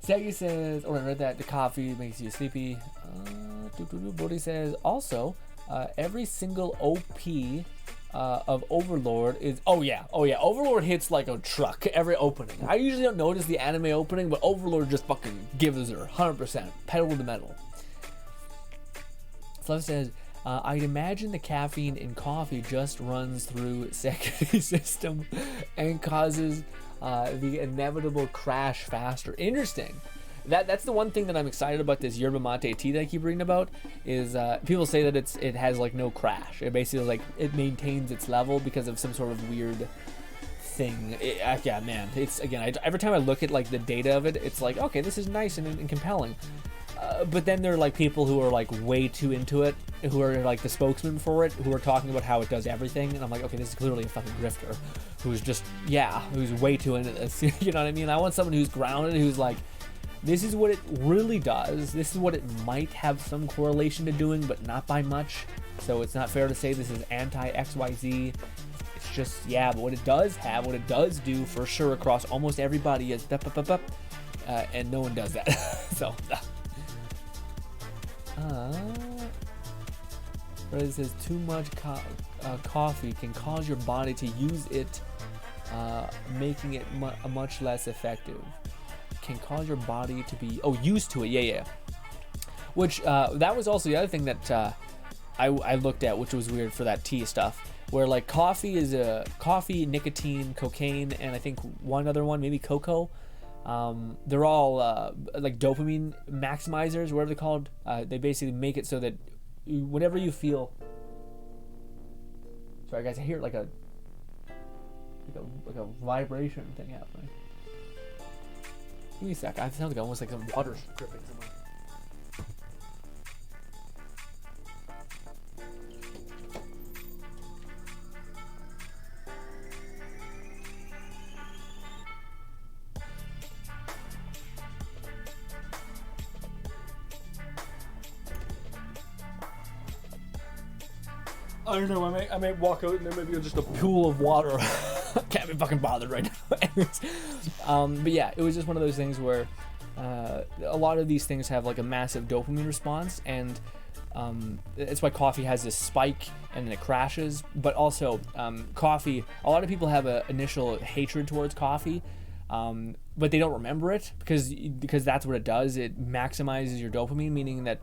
Sagi says, oh, I read that the coffee makes you sleepy. Bodhi says, also, every single OP of Overlord is, oh yeah, Overlord hits like a truck every opening. I usually don't notice the anime opening, but Overlord just fucking gives her 100%, pedal to the metal. Fluff says, I'd imagine the caffeine in coffee just runs through Seki's system and causes the inevitable crash faster. Interesting. That's the one thing that I'm excited about this yerba mate tea that I keep reading about is people say that it has like no crash. It basically like it maintains its level because of some sort of weird thing. Yeah, man. It's again, every time I look at like the data of it, it's like, okay, this is nice and compelling. But then there are like people who are like way too into it, who are like the spokesman for it, who are talking about how it does everything, and I'm like, okay, this is clearly a fucking grifter, who's way too into this. You know what I mean? I want someone who's grounded, who's like, this is what it really does. This is what it might have some correlation to doing, but not by much. So it's not fair to say this is anti-XYZ. It's just, yeah, but what it does do for sure across almost everybody is and no one does that. So. But it says too much coffee can cause your body to use it, making it much less effective. Can cause your body to be used to it. Yeah. Which that was also the other thing that I looked at, which was weird for that tea stuff, where like coffee is coffee, nicotine, cocaine, and I think one other one, maybe cocoa. They're all like dopamine maximizers, whatever they're called. They basically make it so that whenever you feel, sorry guys, I hear like a vibration thing happening. Give me a sec. I sound like almost like some water dripping somewhere. I don't know, I may walk out and there may be just a pool of water. Can't be fucking bothered right now. Anyways, but yeah, it was just one of those things where a lot of these things have like a massive dopamine response, and it's why coffee has this spike and then it crashes. But also, coffee, a lot of people have an initial hatred towards coffee, but they don't remember it because that's what it does. It maximizes your dopamine, meaning that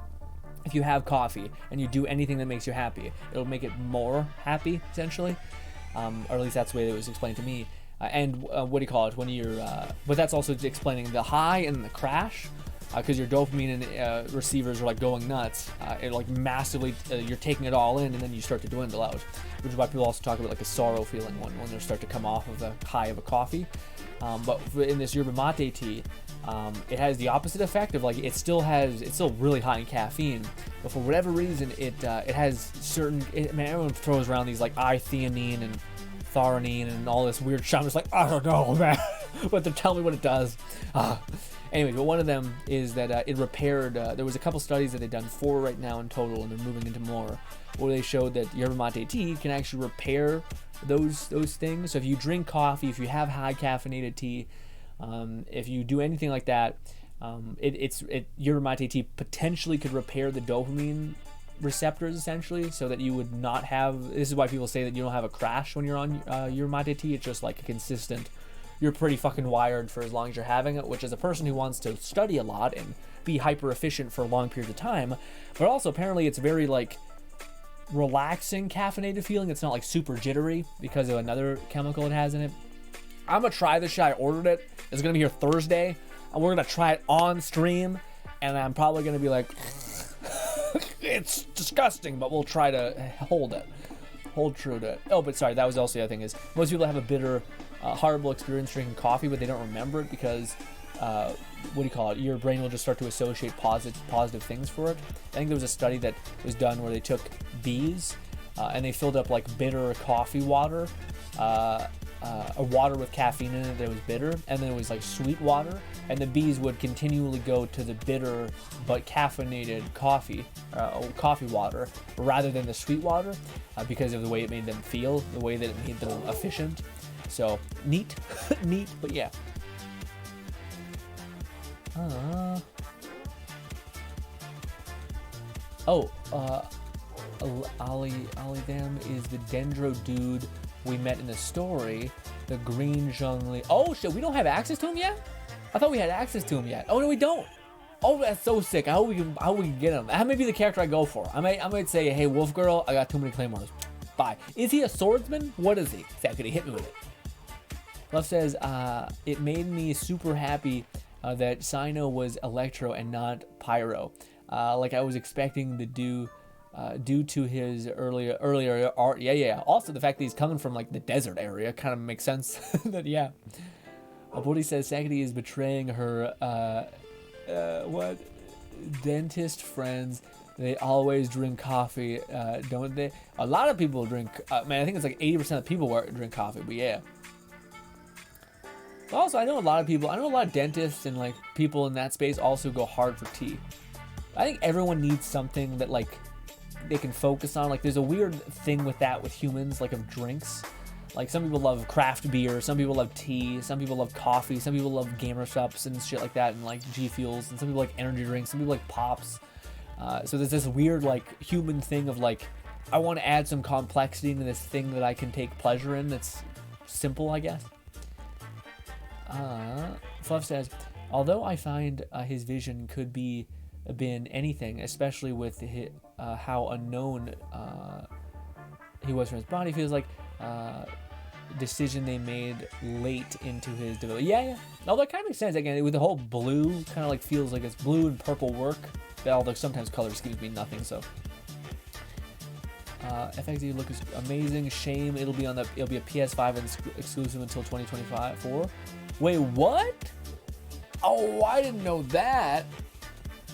if you have coffee and you do anything that makes you happy, it'll make it more happy, essentially. Or at least that's the way it was explained to me. And what do you call it? When you're, but that's also explaining the high and the crash, because your dopamine and receivers are like going nuts. It like massively, you're taking it all in, and then you start to dwindle out. Which is why people also talk about like a sorrow feeling when they start to come off of the high of a coffee. But in this yerba mate tea, it has the opposite effect of like it's still really high in caffeine, but for whatever reason it has certain. Everyone throws around these like I-theanine and threonine and all this weird shit. I'm just like, I don't know, man, but they're telling me what it does. Anyway, but one of them is that it repaired. There was a couple studies that they've done, 4 right now in total, and they're moving into more, where they showed that yerba mate tea can actually repair those things. So if you drink coffee, if you have high caffeinated tea, if you do anything like that, yerba mate tea potentially could repair the dopamine receptors, essentially, so that you would not have. This is why people say that you don't have a crash when you're on yerba mate tea. It's just like a consistent. You're pretty fucking wired for as long as you're having it, which is a person who wants to study a lot and be hyper efficient for long periods of time. But also apparently it's very like relaxing caffeinated feeling. It's not like super jittery because of another chemical it has in it. I'm gonna try this shit. I ordered it. It's gonna be here Thursday, and we're gonna try it on stream. And I'm probably gonna be like, it's disgusting, but we'll try to hold true to it. Oh, but sorry, that was also the other thing is most people have a bitter, horrible experience drinking coffee, but they don't remember it because what do you call it? Your brain will just start to associate positive things for it. I think there was a study that was done where they took bees and they filled up like bitter coffee water, a water with caffeine in it that was bitter, and then it was like sweet water, and the bees would continually go to the bitter but caffeinated coffee water rather than the sweet water because of the way it made them feel, the way that it made them efficient. So neat, but yeah. Oh, Ali Dam is the Dendro dude we met in the story. The green Zhongli. Oh shit, we don't have access to him yet? I thought we had access to him yet. Oh no, we don't. Oh, that's so sick. How we can get him? That may be the character I go for. I might say, hey, Wolf Girl, I got too many claymores. Bye. Is he a swordsman? What is he? Could he hit me with it? Love says, it made me super happy that Sino was Electro and not Pyro. Like I was expecting to do due to his earlier art. Yeah. Also, the fact that he's coming from like the desert area kind of makes sense. That yeah. Bodhi says Sakati is betraying her what dentist friends. They always drink coffee, don't they? A lot of people drink. Man, I think it's like 80% of people drink coffee. But yeah. Also, I know a lot of dentists and like people in that space also go hard for tea. I think everyone needs something that like they can focus on. Like there's a weird thing with that with humans, like of drinks. Like some people love craft beer, some people love tea, some people love coffee, some people love gamer supps and shit like that, and like G Fuels, and some people like energy drinks, some people like pops. So there's this weird like human thing of like, I want to add some complexity into this thing that I can take pleasure in that's simple, I guess. Fluff says, although I find his vision could been anything, especially with how unknown he was from his body, feels like decision they made late into his development. Yeah. No, that kind of makes sense. Again, with the whole blue, kind of like feels like it's blue and purple work. Although sometimes color schemes mean nothing. So, FXD look is amazing. Shame it'll be a PS5 exclusive until 2025. Wait, what? Oh, I didn't know that.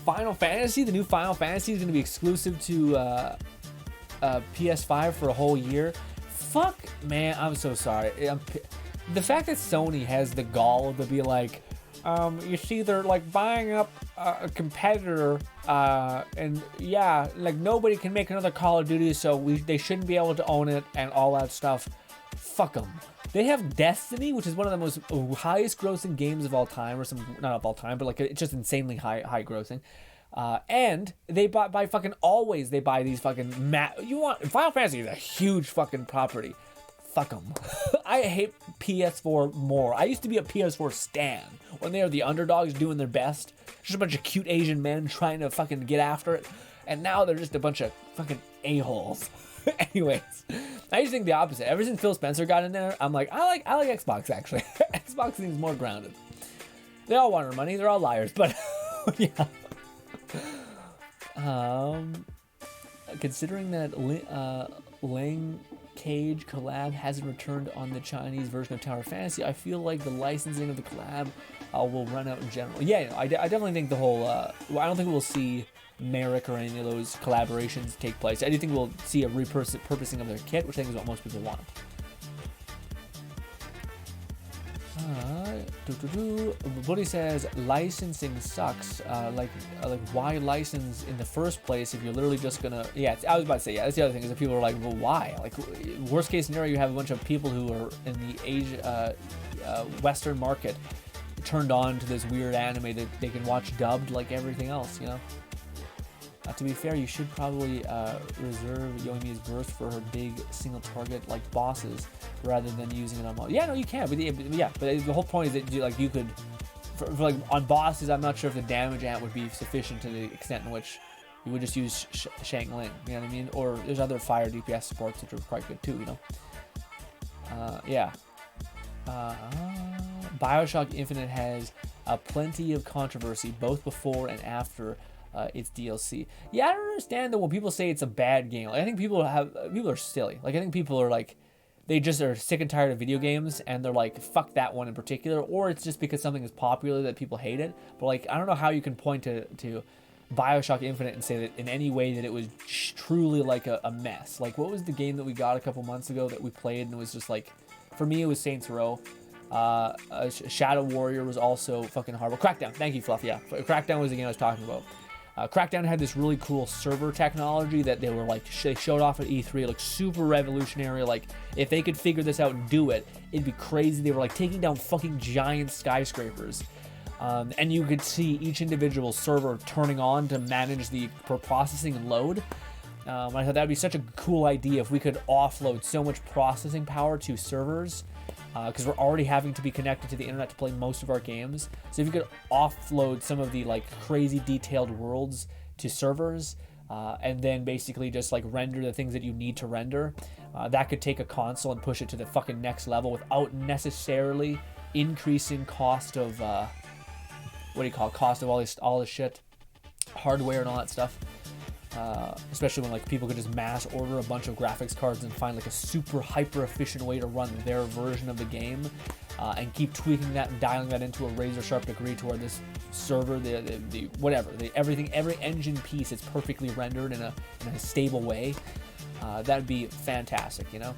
Final Fantasy, the new Final Fantasy is going to be exclusive to PS5 for a whole year. Fuck, man, I'm so sorry. The fact that Sony has the gall to be like, you see, they're like buying up a competitor, and yeah, like nobody can make another Call of Duty, so they shouldn't be able to own it and all that stuff. Fuck them. They have Destiny, which is one of the most highest grossing games of all time, or not of all time, but like it's just insanely high grossing. And they buy fucking always. They buy these fucking Final Fantasy is a huge fucking property. Fuck them. I hate PS4 more. I used to be a PS4 stan when they were the underdogs doing their best. Just a bunch of cute Asian men trying to fucking get after it. And now they're just a bunch of fucking a-holes. Anyways, I used to think the opposite. Ever since Phil Spencer got in there, I'm like, I like Xbox actually. Xbox seems more grounded. They all want our money. They're all liars, but yeah. Considering that Lang Cage collab hasn't returned on the Chinese version of Tower Fantasy, I feel like the licensing of the collab will run out in general. Yeah, I definitely think the whole. I don't think we'll see Merrick or any of those collaborations take place. I do think we'll see a repurposing of their kit, which I think is what most people want. Buddy says licensing sucks. Like why license in the first place if you're literally just gonna? Yeah, I was about to say that's the other thing is that people are like, well, why? Like worst case scenario, you have a bunch of people who are in the Asia, Western market turned on to this weird anime that they can watch dubbed like everything else, you know. To be fair, you should probably reserve Yoimi's burst for her big single target like bosses rather than using it on all. Yeah, no, you can. But the whole point is that you could, for like on bosses, I'm not sure if the damage amp would be sufficient to the extent in which you would just use Shang Ling. You know what I mean? Or there's other fire DPS supports which are quite good too. You know. Yeah. BioShock Infinite has plenty of controversy both before and after. It's DLC. Yeah, I don't understand that when people say it's a bad game. Like, I think people are silly. Like I think people are like, they just are sick and tired of video games and they're like, fuck that one in particular. Or it's just because something is popular that people hate it. But like, I don't know how you can point to BioShock Infinite and say that in any way that it was truly like a mess. Like what was the game that we got a couple months ago that we played and it was just like, for me it was Saints Row. Shadow Warrior was also fucking horrible. Crackdown. Thank you, Fluff. Yeah, Crackdown was the game I was talking about. Crackdown had this really cool server technology that they were like, they showed off at E3, like super revolutionary. Like if they could figure this out and do it, it'd be crazy. They were like taking down fucking giant skyscrapers. And you could see each individual server turning on to manage the processing and load. I thought that would be such a cool idea if we could offload so much processing power to servers, because we're already having to be connected to the internet to play most of our games. So if you could offload some of the like crazy detailed worlds to servers, and then basically just like render the things that you need to render, that could take a console and push it to the fucking next level without necessarily increasing cost of cost of all this shit, hardware and all that stuff. Especially when like people could just mass order a bunch of graphics cards and find like a super hyper efficient way to run their version of the game, and keep tweaking that and dialing that into a razor sharp degree to where this server, every engine piece is perfectly rendered in a stable way. That'd be fantastic, you know.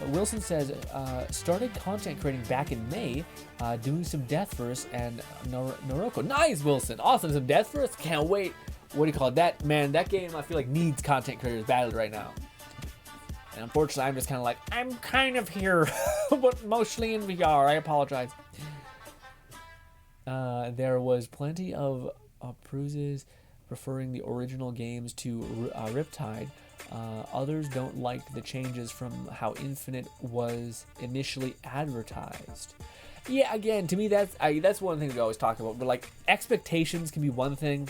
Wilson says, started content creating back in May, doing some Death Verse and Noroko. Nice, Wilson. Awesome. Some Death Verse. Can't wait. What do you call it? That game I feel like needs content creators badly right now. And unfortunately, I'm just kind of like, I'm kind of here, but mostly in VR. I apologize. There was plenty of bruises preferring the original games to Riptide. Others don't like the changes from how Infinite was initially advertised. Yeah, again, to me that's one thing we always talk about. But like, expectations can be one thing.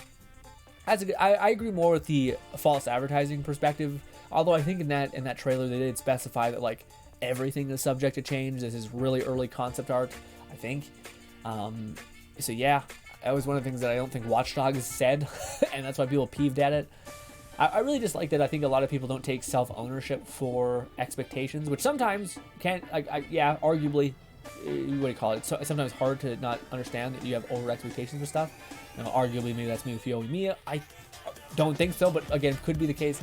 I agree more with the false advertising perspective. Although I think in that trailer they did specify that like everything is subject to change. This is really early concept art, I think. So yeah, that was one of the things that I don't think Watch Dogs said, and that's why people peeved at it. I really just like that. I think a lot of people don't take self-ownership for expectations, which sometimes can, arguably, what do you call it? So sometimes hard to not understand that you have over expectations for stuff. You know, arguably, maybe that's me with Fio Mia. I don't think so, but again, could be the case.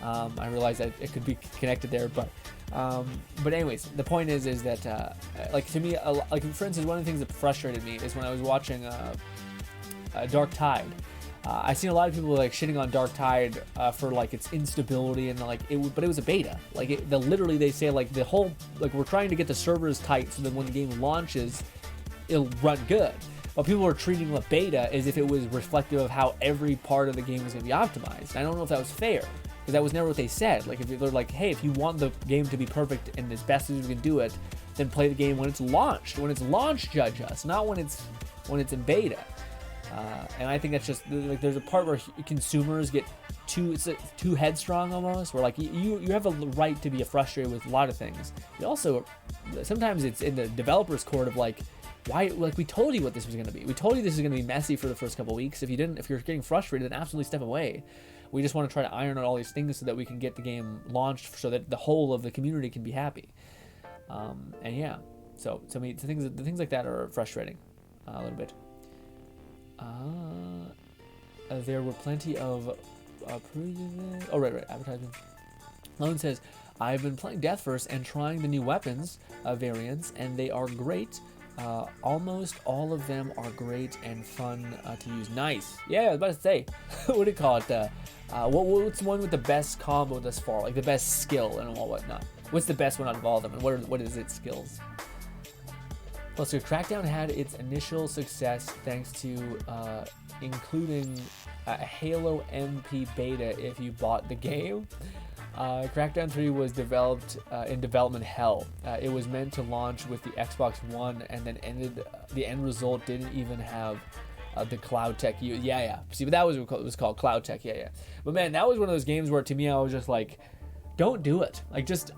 I realize that it could be connected there, but anyways, the point is that like to me, like for instance, one of the things that frustrated me is when I was watching Dark Tide. I've seen a lot of people like shitting on Dark Tide for like its instability and like but it was a beta. Like literally they say like the whole like we're trying to get the servers tight so that when the game launches, it'll run good. But people were treating the beta as if it was reflective of how every part of the game was going to be optimized. And I don't know if that was fair, because that was never what they said. Like if they're like, hey, if you want the game to be perfect and as best as we can do it, then play the game when it's launched. When it's launched, judge us, not when it's in beta. And I think that's just like there's a part where consumers get too headstrong almost, where like you have a right to be frustrated with a lot of things. You also sometimes it's in the developer's court of like, why, like we told you what this was going to be. We told you this is going to be messy for the first couple weeks. If you're getting frustrated, then absolutely step away. We just want to try to iron out all these things so that we can get the game launched so that the whole of the community can be happy. And yeah, so I mean, the things like that are frustrating a little bit. There were plenty of advertisements. Lone says, I've been playing Death Verse and trying the new weapons variants, and they are great. Almost all of them are great and fun to use. Nice. Yeah, I was about to say, what do you call it? What's the one with the best combo thus far? Like the best skill and whatnot. What's the best one out of all of them, and what is its skills? Plus, Crackdown had its initial success thanks to including a Halo MP beta if you bought the game. Crackdown 3 was developed in development hell. It was meant to launch with the Xbox One and then the end result didn't even have the Cloud Tech. Yeah. See, but that was what it was called, Cloud Tech. Yeah. But man, that was one of those games where to me I was just like, don't do it. Like just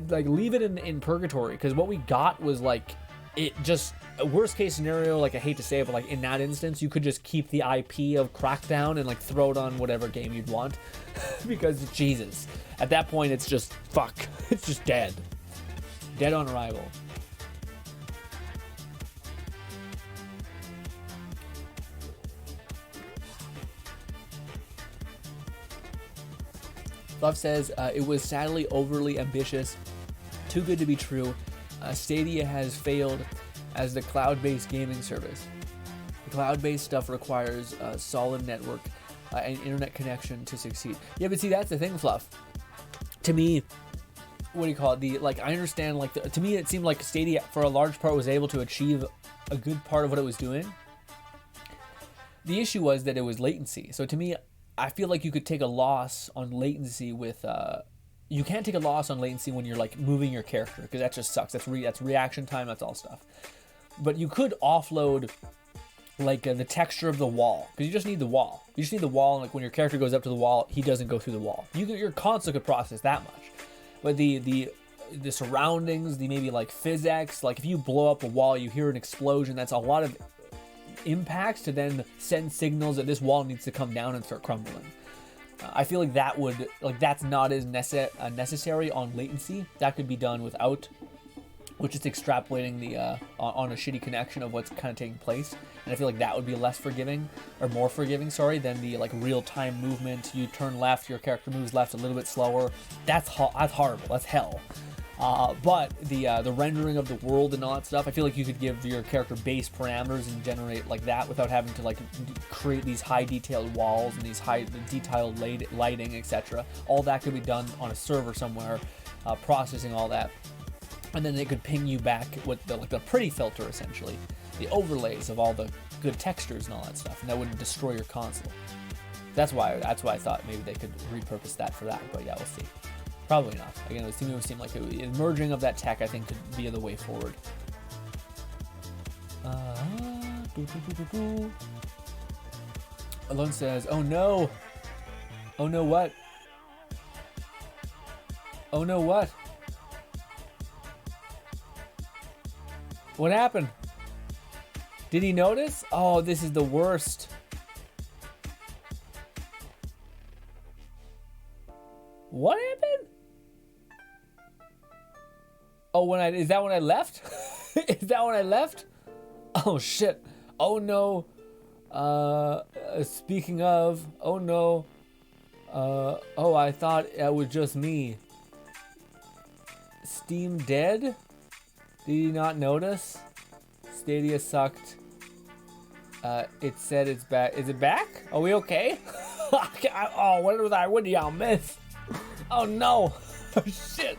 like leave it in purgatory, because what we got was like, it just a worst case scenario, like I hate to say it, but like in that instance you could just keep the IP of Crackdown and like throw it on whatever game you'd want because Jesus, at that point it's just fuck. It's just dead on arrival. Love says it was sadly overly ambitious, too good to be true. Stadia has failed as the cloud-based gaming service. The cloud-based stuff requires a solid network and internet connection to succeed. Yeah, but see, that's the thing, Fluff. To me, what do you call it? I understand, to me it seemed like Stadia for a large part was able to achieve a good part of what it was doing. The issue was that it was latency. So to me, I feel like you could take a loss on latency with you can't take a loss on latency when you're like moving your character, because that just sucks. That's reaction time, that's all stuff. But you could offload the texture of the wall, because you just need the wall. You just need the wall, and like when your character goes up to the wall, he doesn't go through the wall. Your console could process that much. But the surroundings, the maybe like physics, like if you blow up a wall, you hear an explosion, that's a lot of impacts to then send signals that this wall needs to come down and start crumbling. I feel like that's not as necessary on latency. That could be done without, which is extrapolating the on a shitty connection of what's kind of taking place. And I feel like that would be less forgiving, or more forgiving, sorry, than the like real-time movement. You turn left, your character moves left a little bit slower. That's horrible. That's hell. But the rendering of the world and all that stuff, I feel like you could give your character base parameters and generate like that without having to like create these high detailed walls and these high detailed lighting, etc. All that could be done on a server somewhere, processing all that, and then they could ping you back with the pretty filter, essentially, the overlays of all the good textures and all that stuff, and that wouldn't destroy your console. That's why I thought maybe they could repurpose that for that, but yeah, we'll see. Probably not. Again, it would seem like the merging of that tech, I think, could be the way forward. Alone says, "Oh no! Oh no! What? Oh no! What? What happened? Did he notice? Oh, this is the worst." What happened? Oh, is that when I left? Is that when I left? Oh shit. Oh no. Speaking of, oh no. Oh, I thought it was just me. Steam dead? Did you not notice? Stadia sucked. It said it's back. Is it back? Are we okay? Oh, what did y'all miss? Oh no. Oh shit.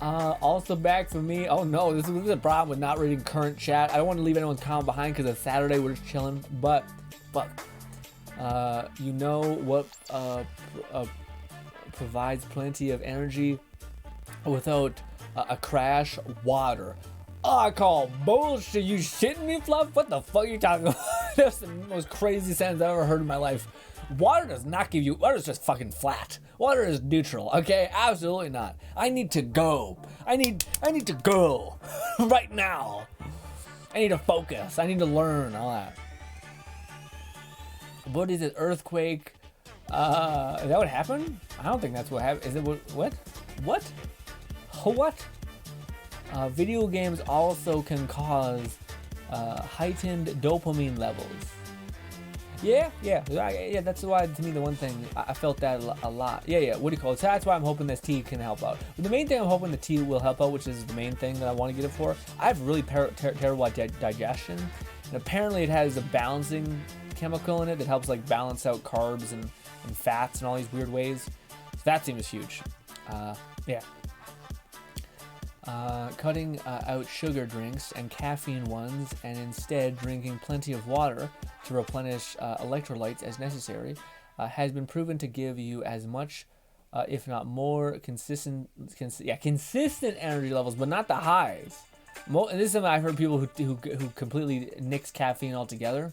Also back for me. Oh no, this is a problem with not reading current chat. I don't want to leave anyone's comment behind because it's Saturday, we're just chilling. But you know what provides plenty of energy without a crash? Water. Oh, I call bullshit. You shitting me, Fluff? What the fuck are you talking about? That's the most crazy sentence I've ever heard in my life. Water does not give you, water is just fucking flat. Water is neutral, okay? Absolutely not. I need to go. I need to go right now. I need to focus. I need to learn all that. What is it? Earthquake? Is that what happened? I don't think that's what happened. Is it what? What? Video games also can cause heightened dopamine levels. Yeah. That's why, to me, the one thing I felt that a lot. Yeah. What do you call it? So that's why I'm hoping this tea can help out. But the main thing I'm hoping the tea will help out, which is the main thing that I want to get it for. I have really terrible digestion, and apparently it has a balancing chemical in it that helps like balance out carbs and fats in all these weird ways. So that seems huge. Yeah. Cutting out sugar drinks and caffeine ones, and instead drinking plenty of water to replenish electrolytes as necessary has been proven to give you as much, if not more, consistent energy levels, but not the highs. And this is something I've heard people who completely nix caffeine altogether,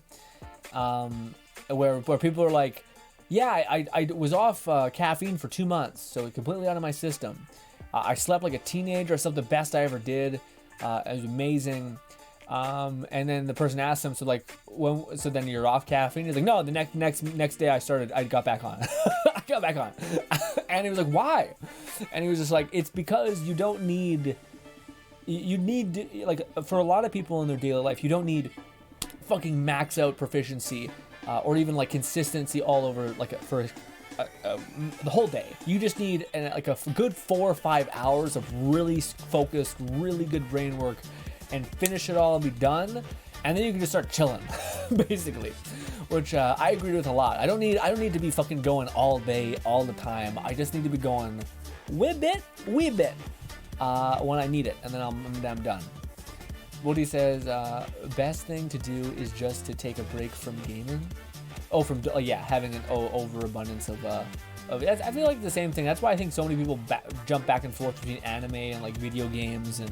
where people are like, yeah, I was off caffeine for 2 months, so completely out of my system. I slept like a teenager. I slept the best I ever did. It was amazing. And then the person asked him, so then you're off caffeine? He's like, no, the next day I got back on. I got back on. And he was like, why? And he was just like, it's because you don't need, like, for a lot of people in their daily life, you don't need fucking max out proficiency or even like consistency all over, like for the whole day. You just need a good 4 or 5 hours of really focused, really good brain work, and finish it all and be done, and then you can just start chilling, basically. Which I agree with a lot. I don't need to be fucking going all day, all the time. I just need to be going wee bit, when I need it, and then I'm done. Woody says, best thing to do is just to take a break from gaming. Oh, having an overabundance of I feel like the same thing. That's why I think so many people jump back and forth between anime and like video games and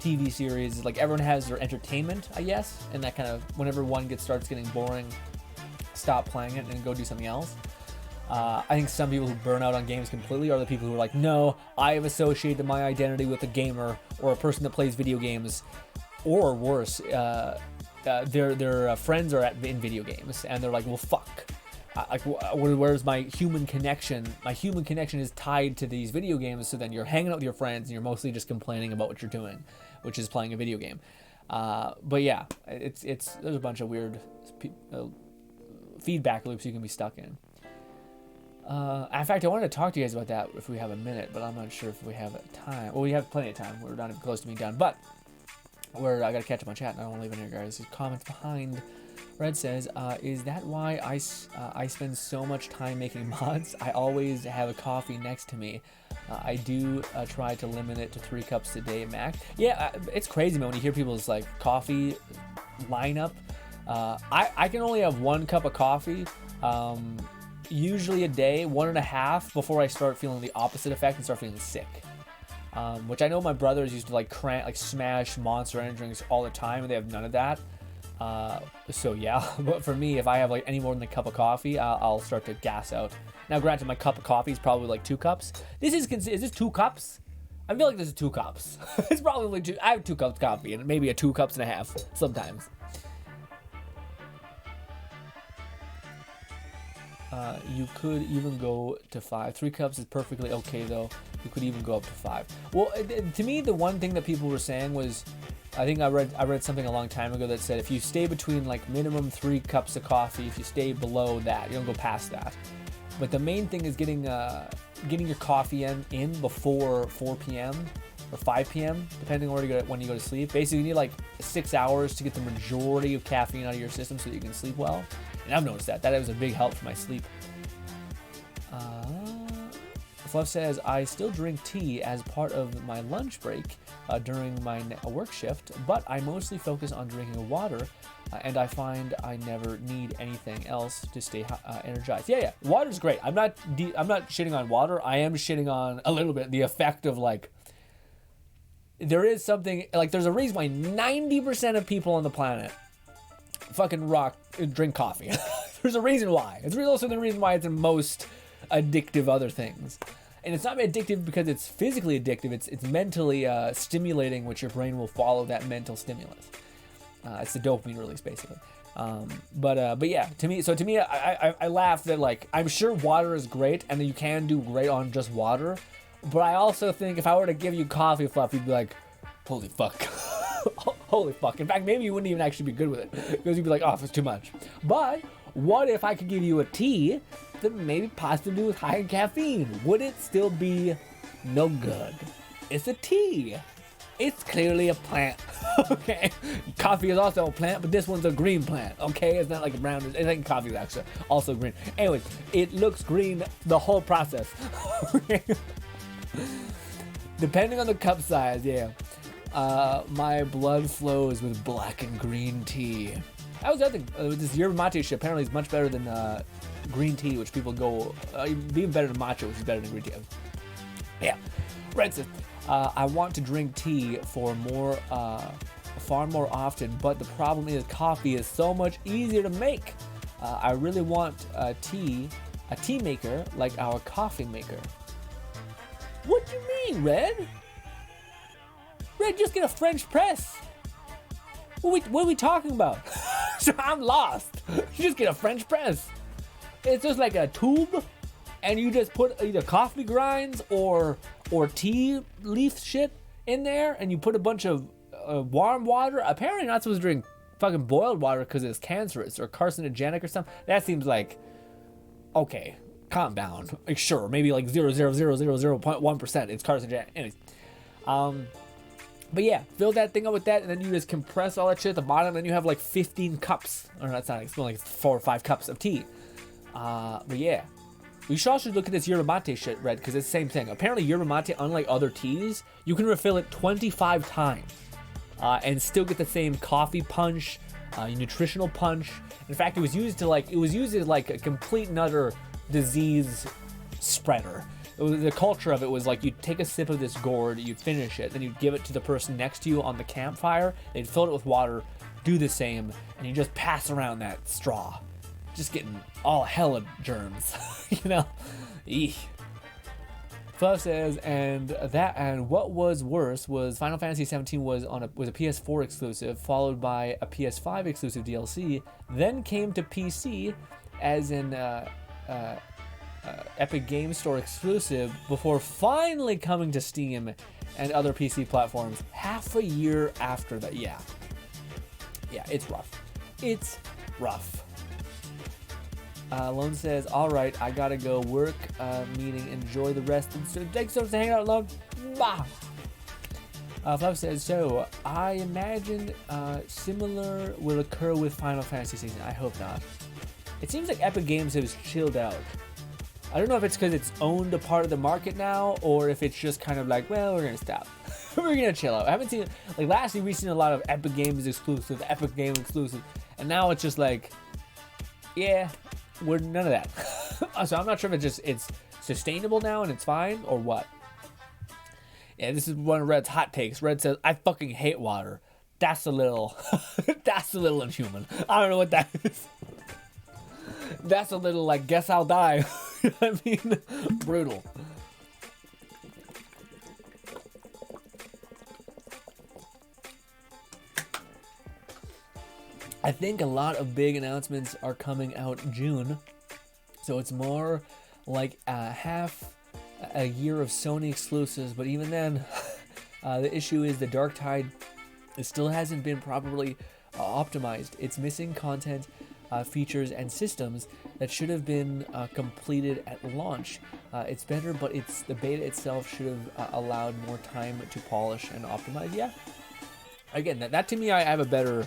TV series. Like everyone has their entertainment, I guess, and that kind of whenever one starts getting boring, stop playing it and go do something else. I think some people who burn out on games completely are the people who are like, no, I have associated my identity with a gamer or a person that plays video games, or worse, their friends are in video games, and they're like, well, fuck. Where's my human connection? My human connection is tied to these video games, so then you're hanging out with your friends, and you're mostly just complaining about what you're doing, which is playing a video game. But yeah, there's a bunch of weird feedback loops you can be stuck in. In fact, I wanted to talk to you guys about that if we have a minute, but I'm not sure if we have time. Well, we have plenty of time. We're not even close to being done, but I gotta catch up on chat, and I don't want to leave any of your guys' comments behind. Red says, is that why I spend so much time making mods? I always have a coffee next to me. I do try to limit it to 3 cups a day max. Yeah, it's crazy, man, when you hear people's like coffee lineup. I can only have 1 cup of coffee, usually a day, 1.5, before I start feeling the opposite effect and start feeling sick. Which I know my brothers used to like smash Monster Energy drinks all the time, and they have none of that. So yeah, but for me, if I have like any more than a cup of coffee, I'll start to gas out. Now, granted, my cup of coffee is probably like 2 cups. Is this 2 cups? I feel like this is 2 cups. It's probably 2. I have 2 cups of coffee, and maybe 2.5 cups sometimes. You could even go to 5. 3 cups is perfectly okay, though. You could even go up to 5. Well, to me, the one thing that people were saying was, I think I read something a long time ago that said if you stay between like minimum 3 cups of coffee, if you stay below that, you don't go past that. But the main thing is getting your coffee in before 4 p.m. or 5 p.m. depending on when you go to sleep. Basically, you need like 6 hours to get the majority of caffeine out of your system so that you can sleep well. And I've noticed that was a big help for my sleep. Fluff says, I still drink tea as part of my lunch break during my work shift, but I mostly focus on drinking water, and I find I never need anything else to stay energized. Yeah, water's great. I'm not shitting on water. I am shitting on a little bit the effect of like, there is something, like there's a reason why 90% of people on the planet fucking drink coffee. There's a reason why. It's also the reason why it's the most addictive other things. And it's not addictive because it's physically addictive. It's mentally stimulating, which your brain will follow that mental stimulus. It's the dopamine release, basically. But yeah, to me, I laugh that like I'm sure water is great, and that you can do great on just water. But I also think if I were to give you coffee, Fluff, you'd be like, holy fuck. Holy fuck. In fact, maybe you wouldn't even actually be good with it, because you'd be like, oh, it's too much. But what if I could give you a tea that maybe possibly with higher caffeine? Would it still be no good? It's a tea. It's clearly a plant. Okay. Coffee is also a plant, but this one's a green plant. Okay. It's not like a brown. I think coffee is actually also green. Anyways, it looks green the whole process. Okay. Depending on the cup size, yeah. My blood flows with black and green tea. That was the other thing. This yerba mate shit apparently is much better than green tea, which people go even better than matcha, which is better than green tea. Yeah. Red says, I want to drink tea far more often, but the problem is coffee is so much easier to make. I really want a tea maker like our coffee maker. What do you mean, Red? Red, just get a French press. What are we talking about? I'm lost. You just get a French press. It's just like a tube, and you just put either coffee grinds or tea leaf shit in there, and you put a bunch of warm water. Apparently, you're not supposed to drink fucking boiled water because it's cancerous or carcinogenic or something. That seems like, okay, calm down. Like, sure, maybe like 0.00001% it's carcinogenic. Anyways, but yeah, fill that thing up with that, and then you just compress all that shit at the bottom, and then you have like 15 cups. Or that's not, it's more like 4 or 5 cups of tea. But yeah, We should also look at this yerba mate shit, Red, because it's the same thing. Apparently, yerba mate, unlike other teas, you can refill it 25 times and still get the same coffee punch, nutritional punch. In fact, it was used as like a complete and utter disease spreader. The culture of it was like you'd take a sip of this gourd, you'd finish it, then you'd give it to the person next to you on the campfire. They'd fill it with water, do the same, and you just pass around that straw. Just getting all hella germs, you know? Eek. Fluff says, and what was worse was Final Fantasy 17 was a PS4 exclusive, followed by a PS5 exclusive DLC, then came to PC as an Epic Game Store exclusive before finally coming to Steam and other PC platforms half a year after that. Yeah, it's rough. It's rough. Lone says, all right, I gotta go work, meeting, enjoy the rest. So thanks so much for hanging out, Lone. Bah! Fluff says, so I imagine similar will occur with Final Fantasy season. I hope not. It seems like Epic Games has chilled out. I don't know if it's because it's owned a part of the market now, or if it's just kind of like, well, we're gonna stop. We're gonna chill out. I haven't seen, like, last year we've seen a lot of Epic Games exclusive, Epic Game exclusive, and now it's just like, yeah, we're none of that. So I'm not sure if it's sustainable now and it's fine, or what. Yeah, this is one of Red's hot takes. Red says, I fucking hate water. That's a little, that's a little inhuman. I don't know what that is. That's a little, like, guess I'll die. I mean, brutal. I think a lot of big announcements are coming out June, so it's more like half a year of Sony exclusives, but even then, the issue is the Dark Tide, it still hasn't been properly optimized. It's missing content, features, and systems that should have been completed at launch. It's better, but the beta itself should have allowed more time to polish and optimize. Yeah, again, that to me, I have a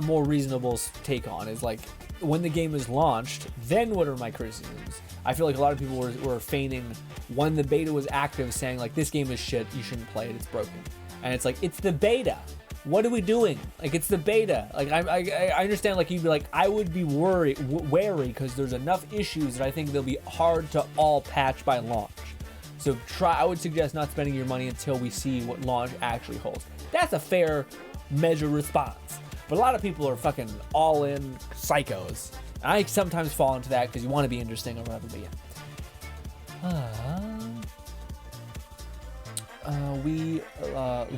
more reasonable take on is like, when the game is launched, then what are my criticisms? I feel like a lot of people were feigning when the beta was active, saying like, this game is shit, you shouldn't play it, it's broken. And it's like, it's the beta. What are we doing? Like, it's the beta. Like, I understand, like, you'd be like, I would be wary because there's enough issues that I think they'll be hard to all patch by launch. So I would suggest not spending your money until we see what launch actually holds. That's a fair measure response. But a lot of people are fucking all-in psychos. I sometimes fall into that because you want to be interesting or whatever, but yeah. We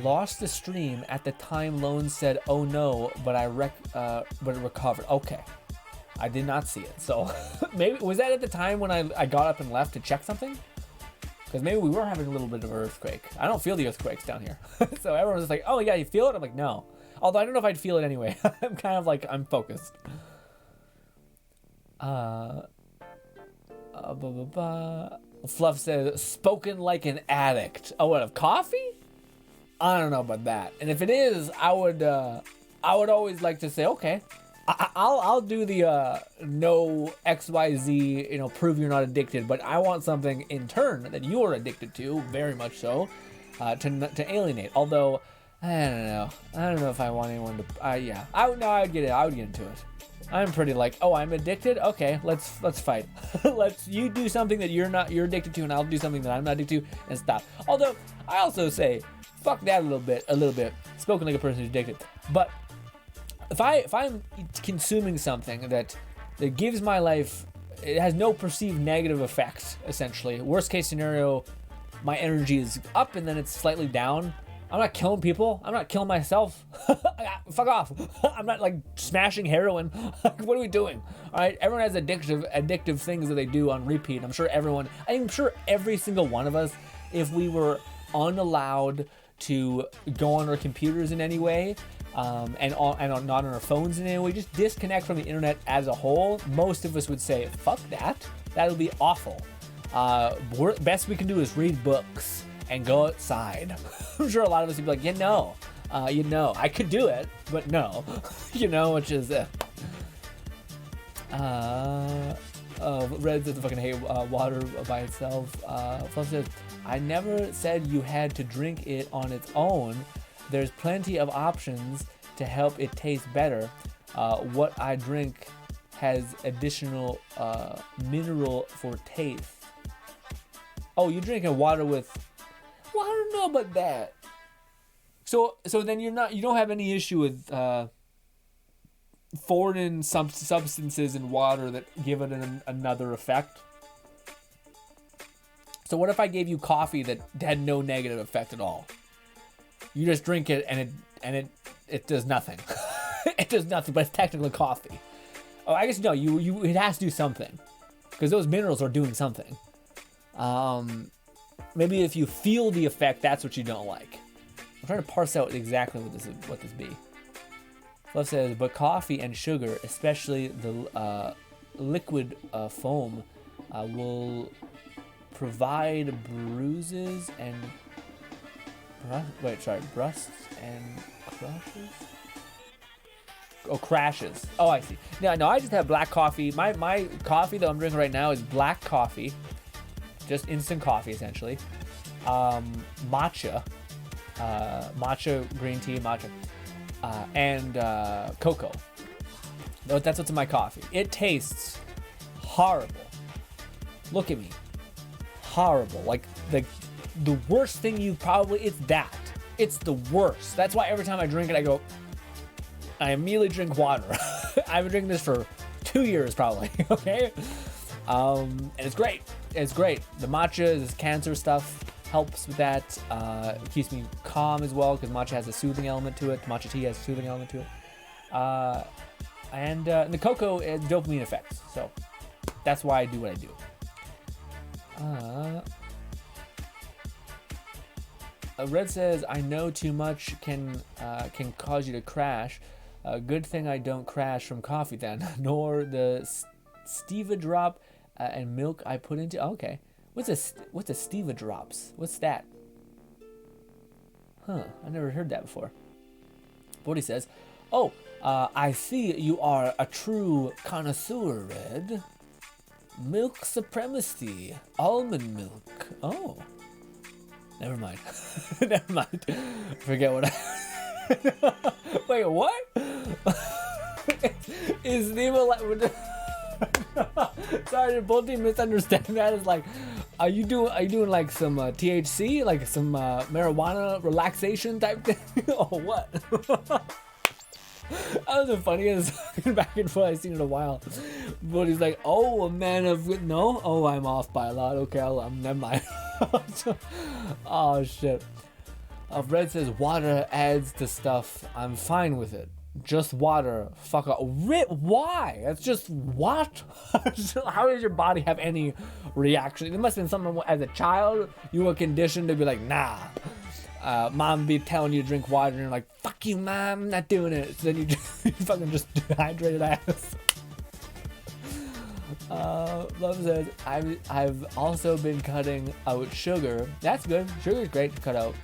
lost the stream at the time Lone said, oh no, but it recovered. Okay. I did not see it. So maybe, was that at the time when I got up and left to check something? Because maybe we were having a little bit of an earthquake. I don't feel the earthquakes down here. So everyone's just like, oh yeah, you feel it? I'm like, no. Although I don't know if I'd feel it anyway. I'm kind of like, I'm focused. Fluff says, spoken like an addict. Oh, what, of coffee? I don't know about that. And if it is, I would always like to say, okay, I'll do the no XYZ, prove you're not addicted, but I want something in turn that you are addicted to, very much so, to alienate. Although, I don't know if I want anyone to, yeah, I would get it. I would get into it. I'm pretty like, oh, I'm addicted. Okay, let's fight. You do something that you're addicted to, and I'll do something that I'm not addicted to, and stop. Although I also say, fuck that a little bit. Spoken like a person who's addicted. But if I'm consuming something that gives my life, it has no perceived negative effects. Essentially, worst case scenario, my energy is up, and then it's slightly down. I'm not killing people. I'm not killing myself. Fuck off. I'm not like smashing heroin. What are we doing? All right. Everyone has addictive things that they do on repeat. I'm sure every single one of us, if we were unallowed to go on our computers in any way, and not on our phones in any way, just disconnect from the internet as a whole, most of us would say, fuck that. That would be awful. Best we can do is read books and go outside. I'm sure a lot of us would be like, I could do it, but no, which is it. Red doesn't fucking hate water by itself. Fluff says, I never said you had to drink it on its own. There's plenty of options to help it taste better. What I drink has additional mineral for taste. Oh, you're drinking water with... Well, I don't know about that. So then you don't have any issue with foreign substances in water that give it another effect. So what if I gave you coffee that had no negative effect at all? You just drink it and it does nothing. It does nothing, but it's technically coffee. Oh, I guess no. It has to do something, because those minerals are doing something. Maybe if you feel the effect, that's what you don't like. I'm trying to parse out exactly what this be. Fluff says, but coffee and sugar, especially the liquid foam, will provide bruises and brusts and crushes. Oh, crashes. Oh, I see. No, I just have black coffee. My coffee that I'm drinking right now is black coffee, just instant coffee essentially. Matcha green tea, and cocoa. That's what's in my coffee. It tastes horrible. Look at me. Horrible. Like the worst thing it's that. It's the worst. That's why every time I drink it, I immediately drink water. I've been drinking this for 2 years probably, okay? And it's great. It's great. The matcha is cancer stuff. Helps with that. It keeps me calm as well, because matcha has a soothing element to it. Matcha tea has a soothing element to it. And the cocoa has dopamine effects. So that's why I do what I do. Red says, I know too much can cause you to crash. Good thing I don't crash from coffee then, nor the stevia drop and milk I put into. Okay. What's a stevia drops? What's that? Huh, I never heard that before. Bodhi says, oh, I see you are a true connoisseur, Red. Milk supremacy. Almond milk. Oh. Never mind. Never mind. Forget what I... Wait, what? Is stevia like... Sorry, did both of you misunderstand that? It's like, are you doing like some THC, like some marijuana relaxation type thing, or what? That was the funniest back and forth I've seen in a while. But he's like, oh, a man of no, oh, I'm off by a lot. Okay, I'm never mind. Oh shit. Red says water adds to stuff. I'm fine with it. Just water. Fuck off. Why? That's just what? How does your body have any reaction? It must have been something as a child you were conditioned to be like, nah. Mom be telling you to drink water and you're like, fuck you, mom, I'm not doing it. So then you fucking just dehydrated ass. Love says, I've also been cutting out sugar. That's good. Sugar's great to cut out.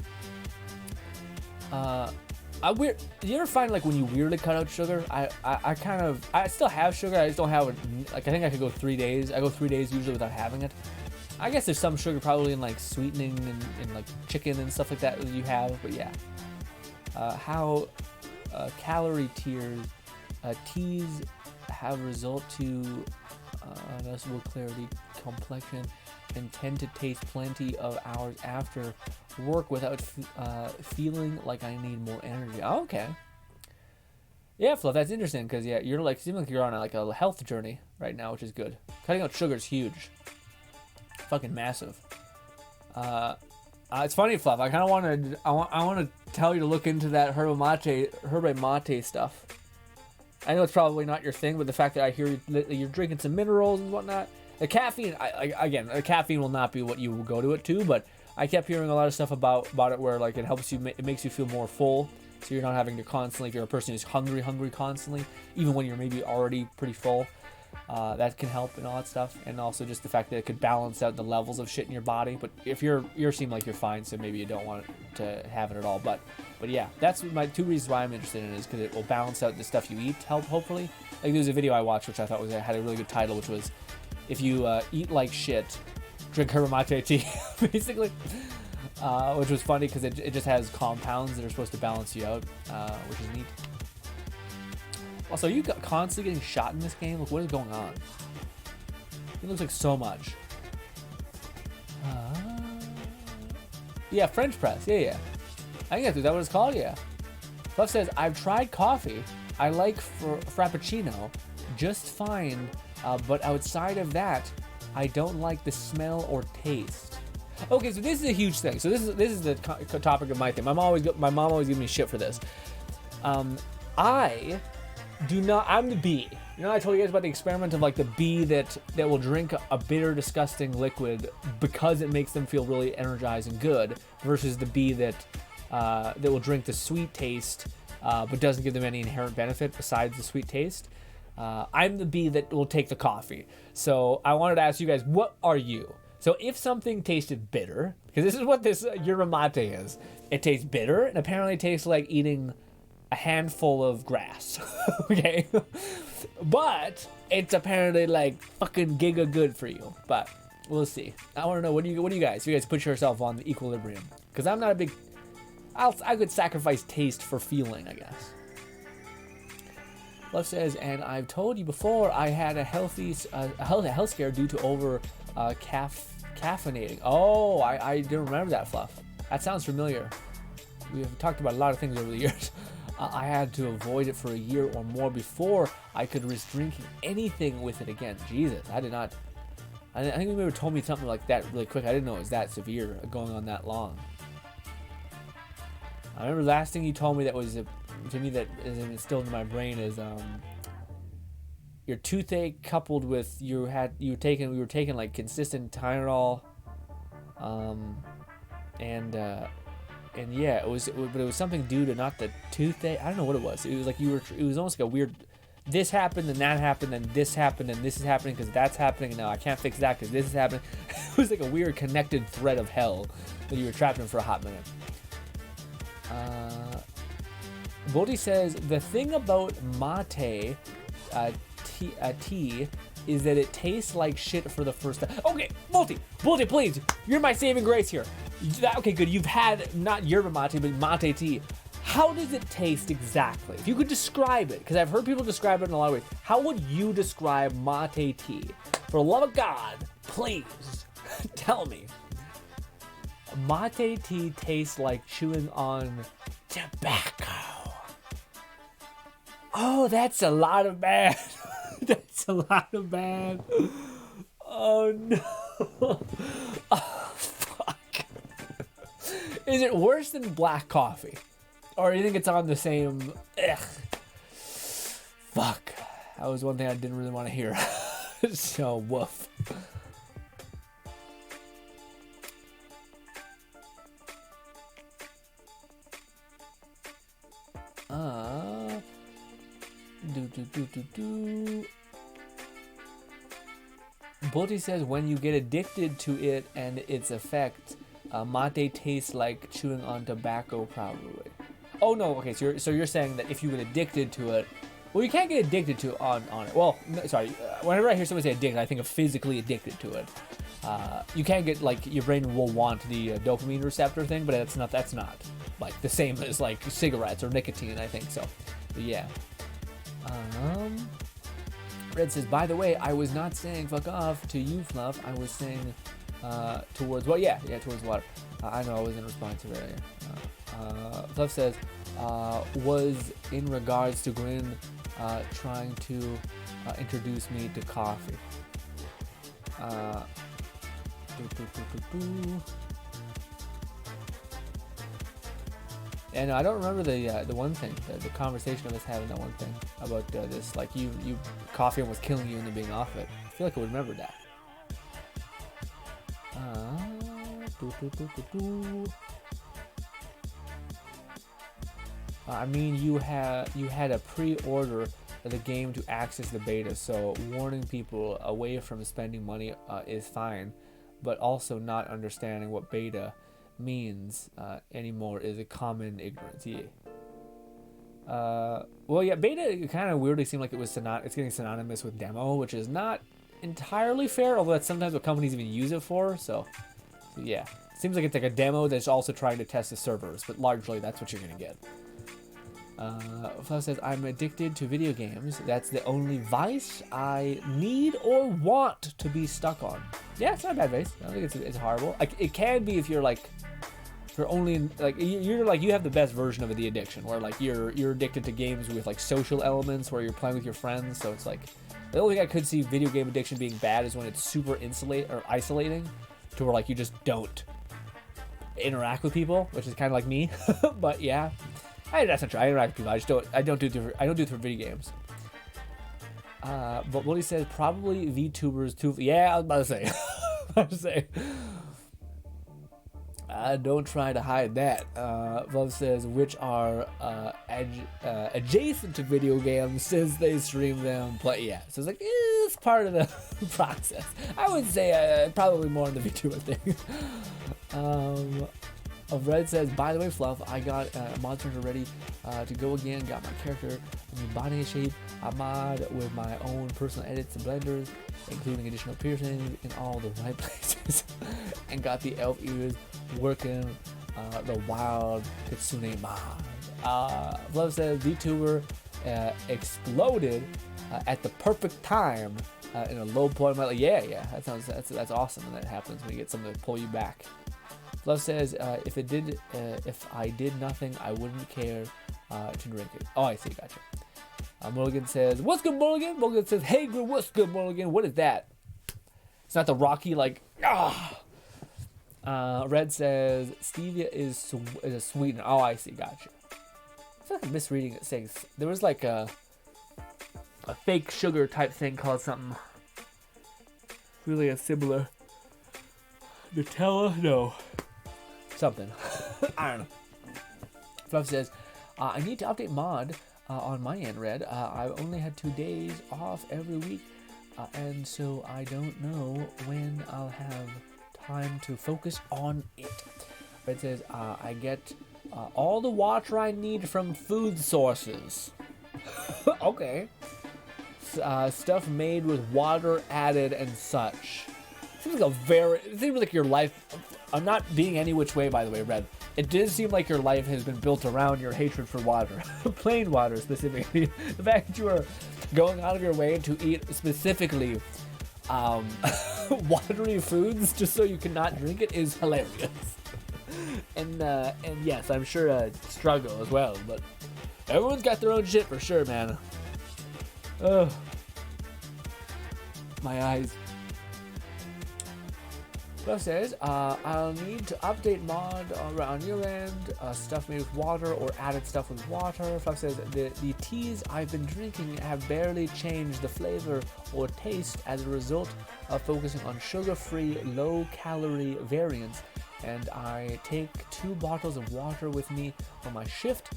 Do you ever find like when you weirdly cut out sugar? I still have sugar. I just don't have it. Like I think I could go 3 days. I go 3 days usually without having it. I guess there's some sugar probably in like sweetening and like chicken and stuff like that you have. But yeah, how calorie teas have result to noticeable clarity, complexion, and tend to taste plenty of hours after work without feeling like I need more energy. Oh, okay. Yeah, Fluff, that's interesting because yeah, you're like seems like you're on a health journey right now, which is good. Cutting out sugar is huge, fucking massive. It's funny, Fluff. I kind of want to tell you to look into that herbe mate stuff. I know it's probably not your thing, but the fact that I hear you're drinking some minerals and whatnot. The caffeine, the caffeine will not be what you will go to it to, but I kept hearing a lot of stuff about it where like it helps you, it makes you feel more full, so you're not having to constantly, if you're a person who's hungry constantly, even when you're maybe already pretty full, that can help and all that stuff, and also just the fact that it could balance out the levels of shit in your body. But if you seem like you're fine, so maybe you don't want to have it at all. But yeah, that's my 2 reasons why I'm interested in it, is because it will balance out the stuff you eat, hopefully. Like there's a video I watched which I thought had a really good title, which was if you eat like shit, drink yerba mate tea, basically. Which was funny because it just has compounds that are supposed to balance you out, which is neat. Also, you constantly getting shot in this game? Look, what is going on? It looks like so much. Yeah, French press. Yeah. I think that's what it's called, yeah. Fluff says, I've tried coffee. I like Frappuccino just fine, but outside of that, I don't like the smell or taste. Okay, so this is a huge thing. So this is the topic of my thing. My mom always gives me shit for this. I do not. I'm the bee. You know, I told you guys about the experiment of like the bee that will drink a bitter, disgusting liquid because it makes them feel really energized and good, versus the bee that will drink the sweet taste but doesn't give them any inherent benefit besides the sweet taste. I'm the bee that will take the coffee. So I wanted to ask you guys, what are you? So if something tasted bitter, because this is what this yerba mate is, it tastes bitter and apparently tastes like eating a handful of grass, okay? But it's apparently like fucking giga good for you. But we'll see. I want to know, what do you guys? You guys put yourself on the equilibrium, because I'm not a big. I could sacrifice taste for feeling, I guess. Love says, and I've told you before, I had a health scare due to over caffeinating. Oh, I didn't remember that, Fluff. That sounds familiar. We have talked about a lot of things over the years. I had to avoid it for a year or more before I could risk drinking anything with it again. Jesus, I did not. I think you maybe told me something like that really quick. I didn't know it was that severe, going on that long. I remember the last thing you told me that was to me that is instilled in my brain is your toothache coupled with we were taking like consistent Tylenol, and yeah, it was something due to not the toothache. I don't know what it was. It was like it was almost like a weird. This happened, and that happened, and this happened, and this is happening because that's happening, and now I can't fix that because this is happening. It was like a weird connected thread of hell that you were trapped in for a hot minute. Bolty says, the thing about mate tea is that it tastes like shit for the first time. Okay, Bolty, please, you're my saving grace here. Okay, good, you've had not yerba mate, but mate tea. How does it taste exactly? If you could describe it, because I've heard people describe it in a lot of ways. How would you describe mate tea? For the love of God, please, tell me. Mate tea tastes like chewing on tobacco. Oh, that's a lot of bad. That's a lot of bad. Oh no. Oh fuck. Is it worse than black coffee? Or do you think it's on the same? Ugh. Fuck. That was one thing I didn't really want to hear. So woof. Bolty says, when you get addicted to it and its effect, mate tastes like chewing on tobacco, probably. Oh no, okay, so you're saying that if you get addicted to it, well, you can't get addicted to on it. Well, no, sorry, whenever I hear someone say addicted, I think of physically addicted to it. You can't get, like, your brain will want the dopamine receptor thing, but that's not like the same as like cigarettes or nicotine, I think so. But yeah. Red says, by the way, I was not saying fuck off to you, Fluff. I was saying towards, well, yeah, towards water. I know I was in response to that. Fluff says, was in regards to Grin trying to introduce me to coffee. And I don't remember the one thing, the conversation of us having that one thing about this, like you coffee almost killing you and then being off it. I feel like I would remember that. I mean, you had a pre-order of the game to access the beta, so warning people away from spending money is fine, but also not understanding what beta means anymore is a common ignorance. Yeah. Well, yeah, beta kind of weirdly seemed like it's getting synonymous with demo, which is not entirely fair, although that's sometimes what companies even use it for. So yeah, seems like it's like a demo that's also trying to test the servers, but largely that's what you're gonna get. Fluff says, I'm addicted to video games. That's the only vice I need or want to be stuck on. Yeah, it's not a bad vice. I don't think it's horrible. Like, it can be if you're like, you're only like, you're like, you have the best version of the addiction, where like you're addicted to games with like social elements where you're playing with your friends. So it's like, the only thing I could see video game addiction being bad is when it's super isolating, to where like you just don't interact with people, which is kind of like me. But yeah. That's not true. I interact with people. I don't do it for video games. But Willie says probably VTubers too. Yeah, I was about to say. Don't try to hide that. Love says which are adjacent to video games since they stream them. But yeah, so it's like it's part of the process. I would say probably more in the VTuber thing. Red says, by the way, Fluff, I got Monster Hunter ready to go again. Got my character in the body shape. I mod with my own personal edits and blenders, including additional piercings in all the right places. And got the elf ears working the wild Kitsune mod. Fluff says, VTuber exploded at the perfect time in a low point. I'm like, yeah, that's awesome when that happens, when you get something to pull you back. Love says, if I did nothing, I wouldn't care to drink it. Oh, I see, gotcha. Mulligan says, what's good, Mulligan? Mulligan says, hey, girl, what's good, Mulligan? What is that? It's not the Rocky, like, Red says, stevia is a sweetener. Oh, I see, gotcha. I feel like I'm misreading it, saying there was like a fake sugar type thing called something really a similar Nutella? No. Something. I don't know. Fluff says, I need to update mod on my end, Red. I've only had 2 days off every week, and so I don't know when I'll have time to focus on it. Red says, I get all the water I need from food sources. Okay. Stuff made with water added and such. It seems like your life, I'm not being any which way, by the way, Red. It does seem like your life has been built around your hatred for water. Plain water, specifically. The fact that you are going out of your way to eat specifically watery foods just so you cannot drink it is hilarious. And yes, I'm sure a struggle as well, but everyone's got their own shit for sure, man. Ugh. My eyes. Fluff says, I'll need to update mod around your end, stuff made with water or added stuff with water. Fluff says, the teas I've been drinking have barely changed the flavor or taste as a result of focusing on sugar-free, low-calorie variants. And I take 2 bottles of water with me on my shift,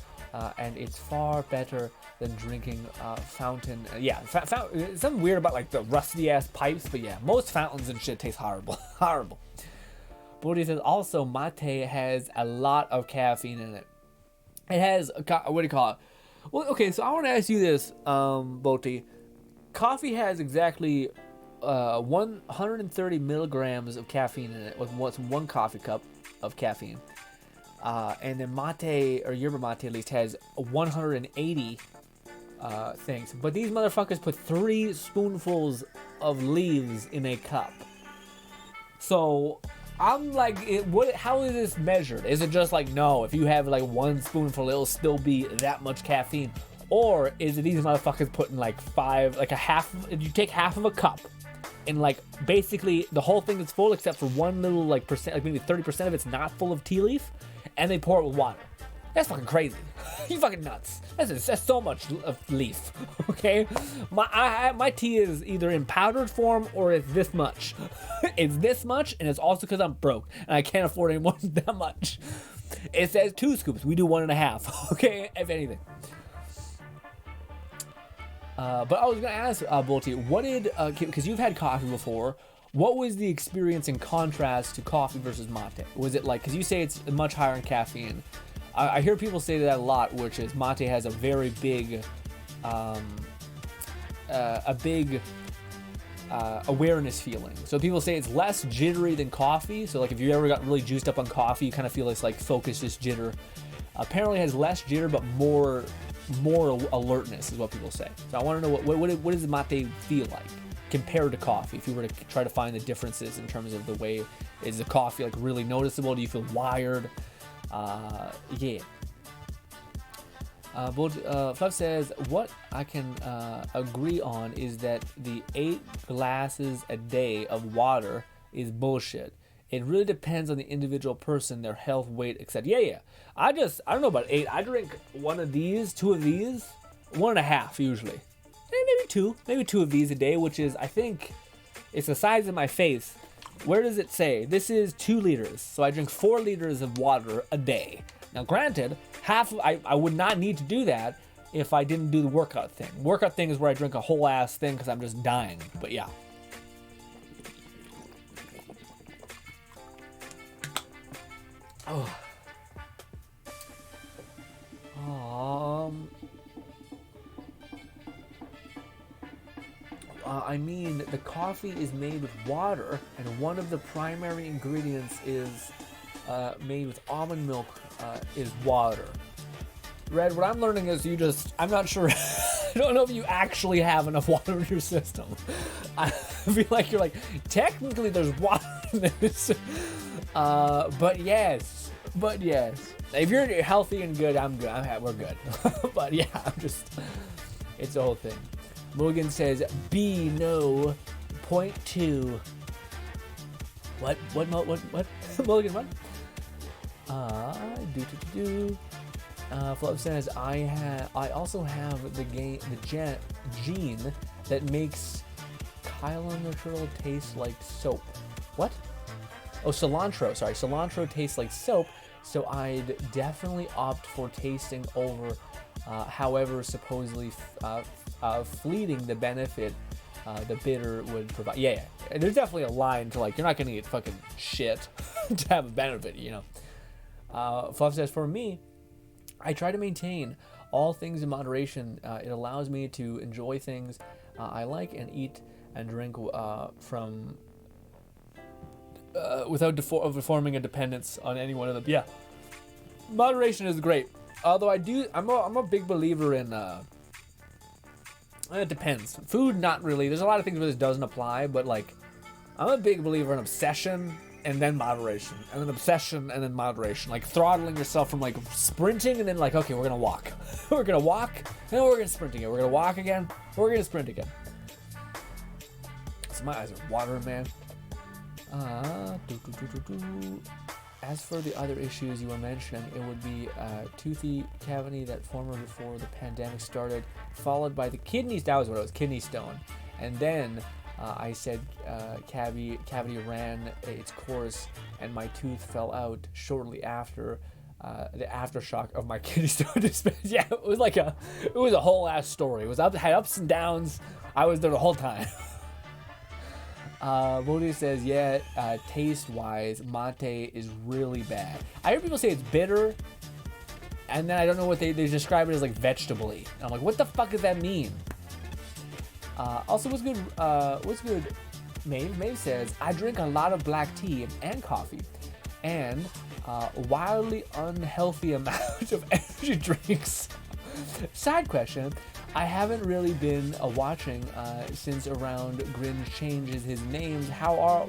and it's far better than drinking fountain. Yeah, something weird about like the rusty ass pipes, but yeah, most fountains and shit taste horrible. Horrible. Bodhi says also mate has a lot of caffeine in it. It has what do you call it? Well, okay, so I want to ask you this, Bodhi. Coffee has exactly 130 milligrams of caffeine in it with what's 1 coffee cup of caffeine. And then mate, or yerba mate at least, has 180 things. But these motherfuckers put 3 spoonfuls of leaves in a cup. So I'm like, how is this measured? Is it just like, no, if you have like 1 spoonful, it'll still be that much caffeine? Or is it these motherfuckers putting like 5, like a half, if you take half of a cup, and like basically the whole thing is full except for 1 little like percent, like maybe 30% of it's not full of tea leaf, and they pour it with water. That's fucking crazy. You fucking nuts. That's so much of leaf. Okay, my tea is either in powdered form or it's this much. It's this much, and it's also because I'm broke and I can't afford any more than that much. It says 2 scoops. We do 1.5. Okay, if anything. But I was gonna ask Bolty, what did because you've had coffee before, what was the experience in contrast to coffee versus mate? Was it like, because you say it's much higher in caffeine, I hear people say that a lot, which is mate has a very big awareness feeling. So people say it's less jittery than coffee. So like if you ever got really juiced up on coffee, you kind of feel this like focus, this jitter. Apparently it has less jitter, but more alertness is what people say. So I want to know what does the mate feel like compared to coffee? If you were to try to find the differences in terms of the way, is the coffee like really noticeable? Do you feel wired? Yeah. Fluff says, what I can agree on is that the 8 glasses a day of water is bullshit. It really depends on the individual person, their health, weight, etc. Yeah. I don't know about 8. I drink 1 of these, 2 of these, 1.5 usually. Maybe two of these a day, which is, I think, it's the size of my face. Where does it say? This is 2 liters. So I drink 4 liters of water a day. Now, granted, I would not need to do that if I didn't do the workout thing. Workout thing is where I drink a whole ass thing because I'm just dying. But yeah. Oh. I mean, the coffee is made with water, and one of the primary ingredients is made with almond milk is water. Red, what I'm learning is I'm not sure, I don't know if you actually have enough water in your system. I feel like you're like, technically there's water in this, but yes. If you're healthy and good, I'm good, we're good. But yeah, it's the whole thing. Morgan says, B, no, point 2. What? Morgan, what? Flub says, I also have the gene that makes Kylin taste like soap. What? Oh, cilantro. Sorry, cilantro tastes like soap, so I'd definitely opt for tasting over, however supposedly fleeting the benefit the bitter would provide. Yeah. There's definitely a line to like, you're not gonna get fucking shit to have a benefit, you know. Fluff says, for me, I try to maintain all things in moderation. It allows me to enjoy things I like and eat and drink from without forming a dependence on any one of them. Yeah, moderation is great. Although I'm a big believer in. It depends. Food, not really. There's a lot of things where this doesn't apply, but like, I'm a big believer in obsession and then moderation, and then obsession and then moderation. Like throttling yourself from like sprinting and then like, okay, we're gonna walk. We're gonna walk, and then we're gonna sprint again. We're gonna walk again. We're gonna sprint again. So my eyes are watering, man. As for the other issues you were mentioning, it would be toothy cavity that formed before the pandemic started, followed by the kidneys. That was what it was, kidney stone. And then I said cavity ran its course and my tooth fell out shortly after the aftershock of my kidney stone dispense. Yeah, it was a whole ass story. It had ups and downs. I was there the whole time. Modi says, yeah, taste-wise, mate is really bad. I hear people say it's bitter, and then I don't know what they describe it as like vegetable-y. And I'm like, what the fuck does that mean? Also, what's good? Maeve says, I drink a lot of black tea and coffee, and wildly unhealthy amount of energy drinks. Side question. I haven't really been watching since around Grinch changes his names. How are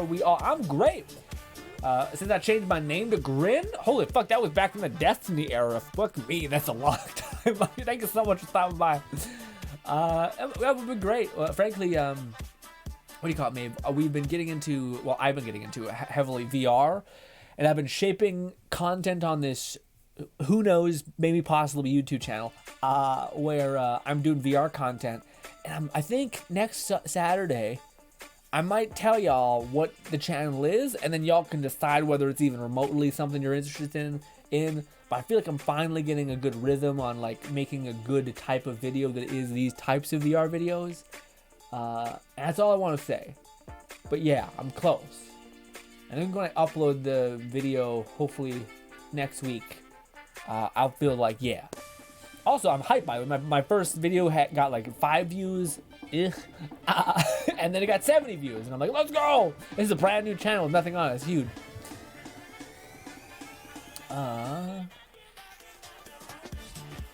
we all? I'm great. Since I changed my name to Grin, holy fuck, that was back from the Destiny era. Fuck me, that's a long time. Thank you so much for stopping by. That would be great. Frankly, what do you call it, Maeve? We've been getting into, well, I've been getting into heavily VR, and I've been shaping content on this, who knows, maybe possibly YouTube channel, where I'm doing VR content, and I think next Saturday I might tell y'all what the channel is, and then y'all can decide whether it's even remotely something you're interested in. But I feel like I'm finally getting a good rhythm on like making a good type of video that is these types of VR videos. And that's all I want to say. But yeah, I'm close. And I'm going to upload the video hopefully next week. I'll feel like, yeah, Also, I'm hyped by it. My first video got like 5 views, and then it got 70 views, and I'm like, let's go! This is a brand new channel with nothing on it. It's huge.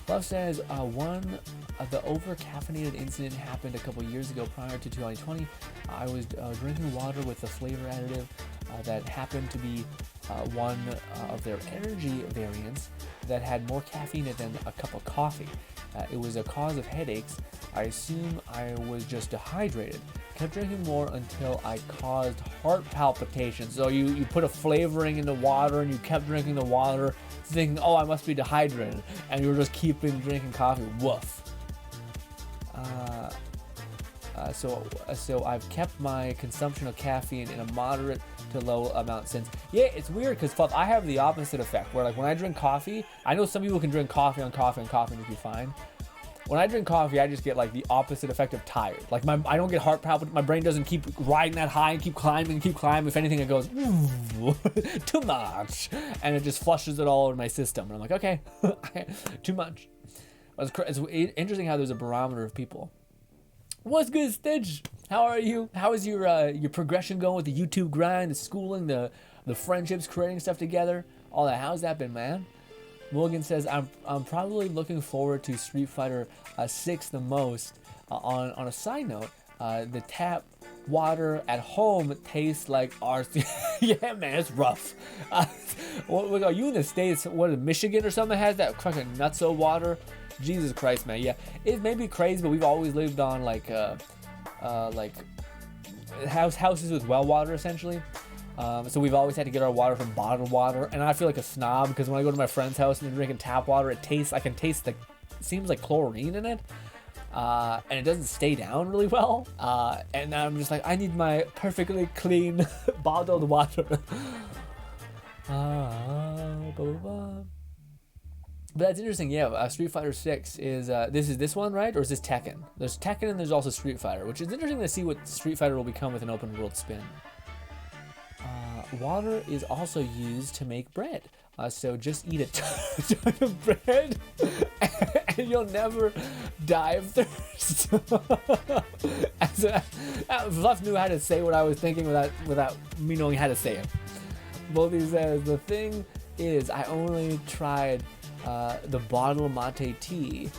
Love says, one of the over-caffeinated incident happened a couple years ago prior to 2020. I was drinking water with a flavor additive that happened to be one of their energy variants that had more caffeine than a cup of coffee. It was a cause of headaches. I assume I was just dehydrated. Kept drinking more until I caused heart palpitations. So you put a flavoring in the water and you kept drinking the water thinking, oh, I must be dehydrated. And you were just keeping drinking coffee. Woof. So I've kept my consumption of caffeine in a moderate to low amount since. Yeah, it's weird because I have the opposite effect where like when I drink coffee, I know some people can drink coffee and it'll be fine. When I drink coffee, I just get like the opposite effect of tired. Like I don't get heart palpitations. My brain doesn't keep riding that high and keep climbing. If anything, it goes too much, and it just flushes it all in my system. And I'm like, okay, too much. It's interesting how there's a barometer of people. What's good, Stitch? How are you? How is your progression going with the YouTube grind, the schooling, the friendships, creating stuff together, all that? How's that been, man? Morgan says, I'm probably looking forward to Street Fighter 6 the most. On a side note, the tap water at home tastes like RC. Yeah, man, it's rough. Are you in the States? What is it, Michigan or something has that fucking nutso water? Jesus Christ, man. Yeah, it may be crazy, but we've always lived on like houses with well water essentially. So we've always had to get our water from bottled water, and I feel like a snob because when I go to my friend's house and they're drinking tap water, I can taste it seems like chlorine in it, and it doesn't stay down really well. And I'm just like, I need my perfectly clean bottled water. But that's interesting, yeah. Street Fighter 6 is this one, right? Or is this Tekken? There's Tekken and there's also Street Fighter, which is interesting to see what Street Fighter will become with an open world spin. Water is also used to make bread. So just eat a ton of bread and you'll never die of thirst. Fluff knew how to say what I was thinking without me knowing how to say it. Boldy says, the thing is, I only tried the bottle mate tea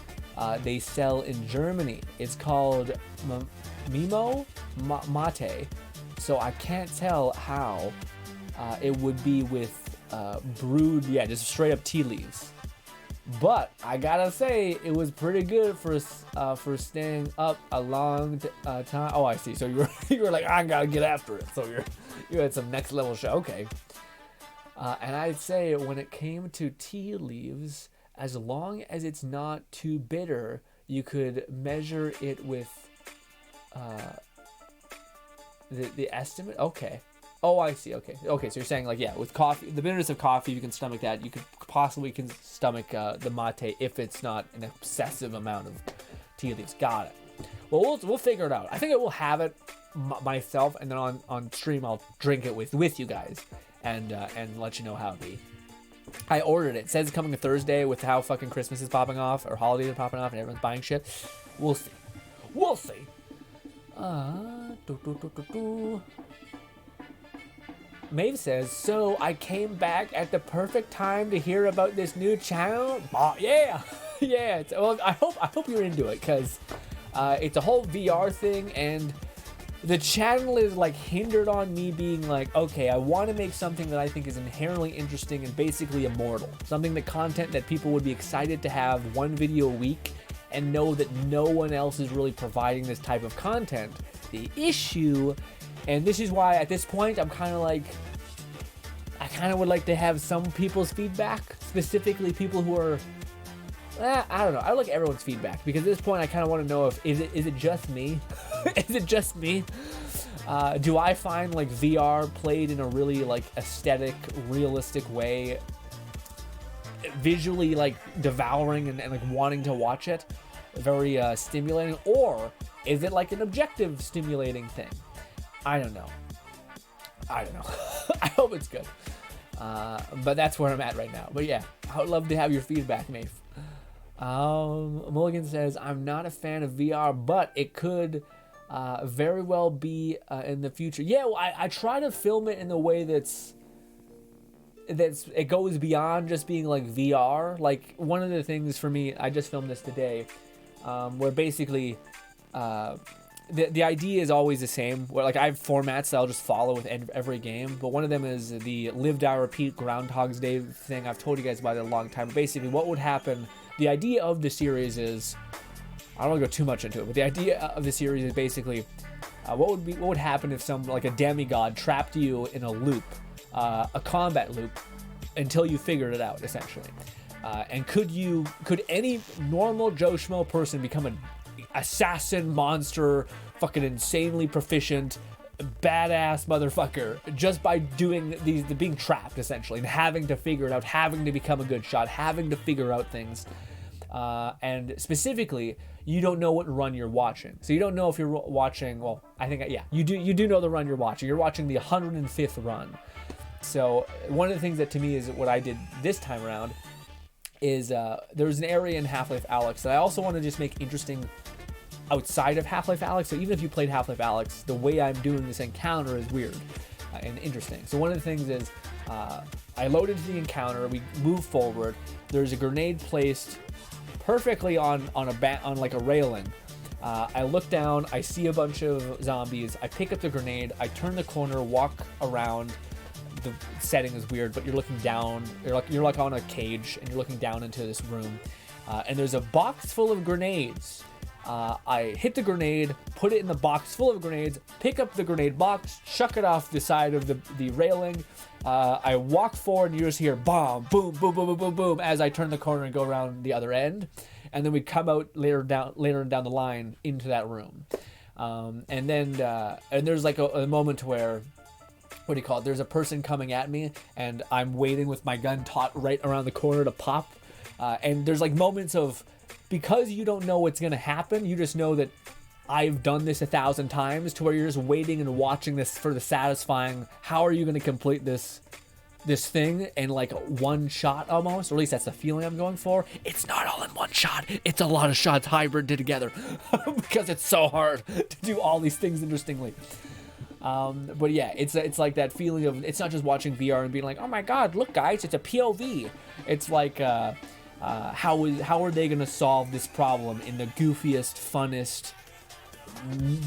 they sell in Germany. It's called Mimo Mate. So I can't tell how it would be with brewed, just straight up tea leaves. But I gotta say, it was pretty good for staying up a long time. Oh, I see. So you were like, I gotta get after it. So you had some next level shit. Okay. And I'd say when it came to tea leaves, as long as it's not too bitter, you could measure it with the estimate. Okay. Oh, I see. Okay. So you're saying like, with coffee, the bitterness of coffee, you can stomach that. You could possibly stomach the mate if it's not an excessive amount of tea leaves. Got it. Well, we'll figure it out. I think I will have it myself, and then on stream I'll drink it with you guys and let you know how it be. I ordered it. It says it's coming Thursday with how fucking Christmas is popping off or holidays are popping off and everyone's buying shit. We'll see. Maeve says, so I came back at the perfect time to hear about this new channel. Yeah. Well, I hope you're into it because it's a whole VR thing, and the channel is like hindered on me being like, okay, I want to make something that I think is inherently interesting and basically immortal. Something content that people would be excited to have one video a week and know that no one else is really providing this type of content. The issue, and this is why at this point I'm kind of like, I kind of would like to have some people's feedback, specifically people who are, I don't know. I like everyone's feedback because at this point I kind of want to know if is it just me? Is it just me? Do I find like VR played in a really like aesthetic, realistic way, visually like devouring and like wanting to watch it, very stimulating, or is it like an objective stimulating thing? I don't know. I hope it's good. But that's where I'm at right now. But yeah, I would love to have your feedback, Maeve. Mulligan says, I'm not a fan of VR, but it could very well be in the future. Yeah, well, I try to film it in a way that's it goes beyond just being like VR. Like, one of the things for me, I just filmed this today, where basically the idea is always the same. Where, like, I have formats that I'll just follow with every game, but one of them is the live, die, repeat Groundhog's Day thing. I've told you guys about it a long time. But basically, what would happen? The idea of the series is, I don't want to go too much into it, but the idea of the series is basically, what would happen if some, like, a demigod trapped you in a loop, a combat loop, until you figured it out, essentially. And could any normal Joe Schmo person become an assassin, monster, fucking insanely proficient, badass motherfucker just by doing being trapped, essentially, and having to figure it out, having to become a good shot, having to figure out things, and specifically, you don't know what run you're watching. So you don't know if you're watching, well, I think, yeah, you do know the run you're watching. You're watching the 105th run. So one of the things that to me is what I did this time around is there's an area in Half-Life Alyx that I also want to just make interesting outside of Half-Life Alyx. So even if you played Half-Life Alyx, the way I'm doing this encounter is weird and interesting. So one of the things is I load into the encounter, we move forward, there's a grenade placed perfectly on like a railing. I look down, I see a bunch of zombies, I pick up the grenade, I turn the corner, walk around. The setting is weird, but you're looking down, you're like on a cage and you're looking down into this room, and there's a box full of grenades. I hit the grenade, put it in the box full of grenades, pick up the grenade box, chuck it off the side of the railing. I walk forward and you just hear bomb, boom, boom, boom, boom, boom, boom as I turn the corner and go around the other end. And then we come out later down the line into that room. And then and there's like a moment where, what do you call it? There's a person coming at me and I'm waiting with my gun taut right around the corner to pop. And there's like moments of, because you don't know what's going to happen, you just know that I've done this 1,000 times, to where you're just waiting and watching this for the satisfying, how are you going to complete this thing in like one shot almost, or at least that's the feeling I'm going for. It's not all in one shot. It's a lot of shots hybrided together because it's so hard to do all these things interestingly. But yeah, it's like that feeling of, it's not just watching VR and being like, oh my god, look guys, it's a POV. It's like, how are they gonna solve this problem in the goofiest, funnest,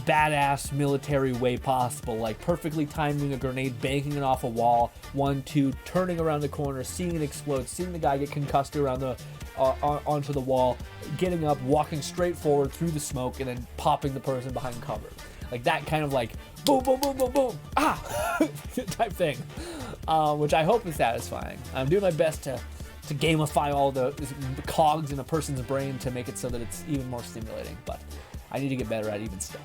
badass military way possible, like perfectly timing a grenade, banking it off a wall, 1, 2, turning around the corner, seeing it explode, seeing the guy get concussed around the onto the wall, getting up, walking straight forward through the smoke, and then popping the person behind cover. Like that kind of like boom, boom, boom, boom, boom, type thing, which I hope is satisfying. I'm doing my best to gamify all the cogs in a person's brain to make it so that it's even more stimulating, but I need to get better at it even still.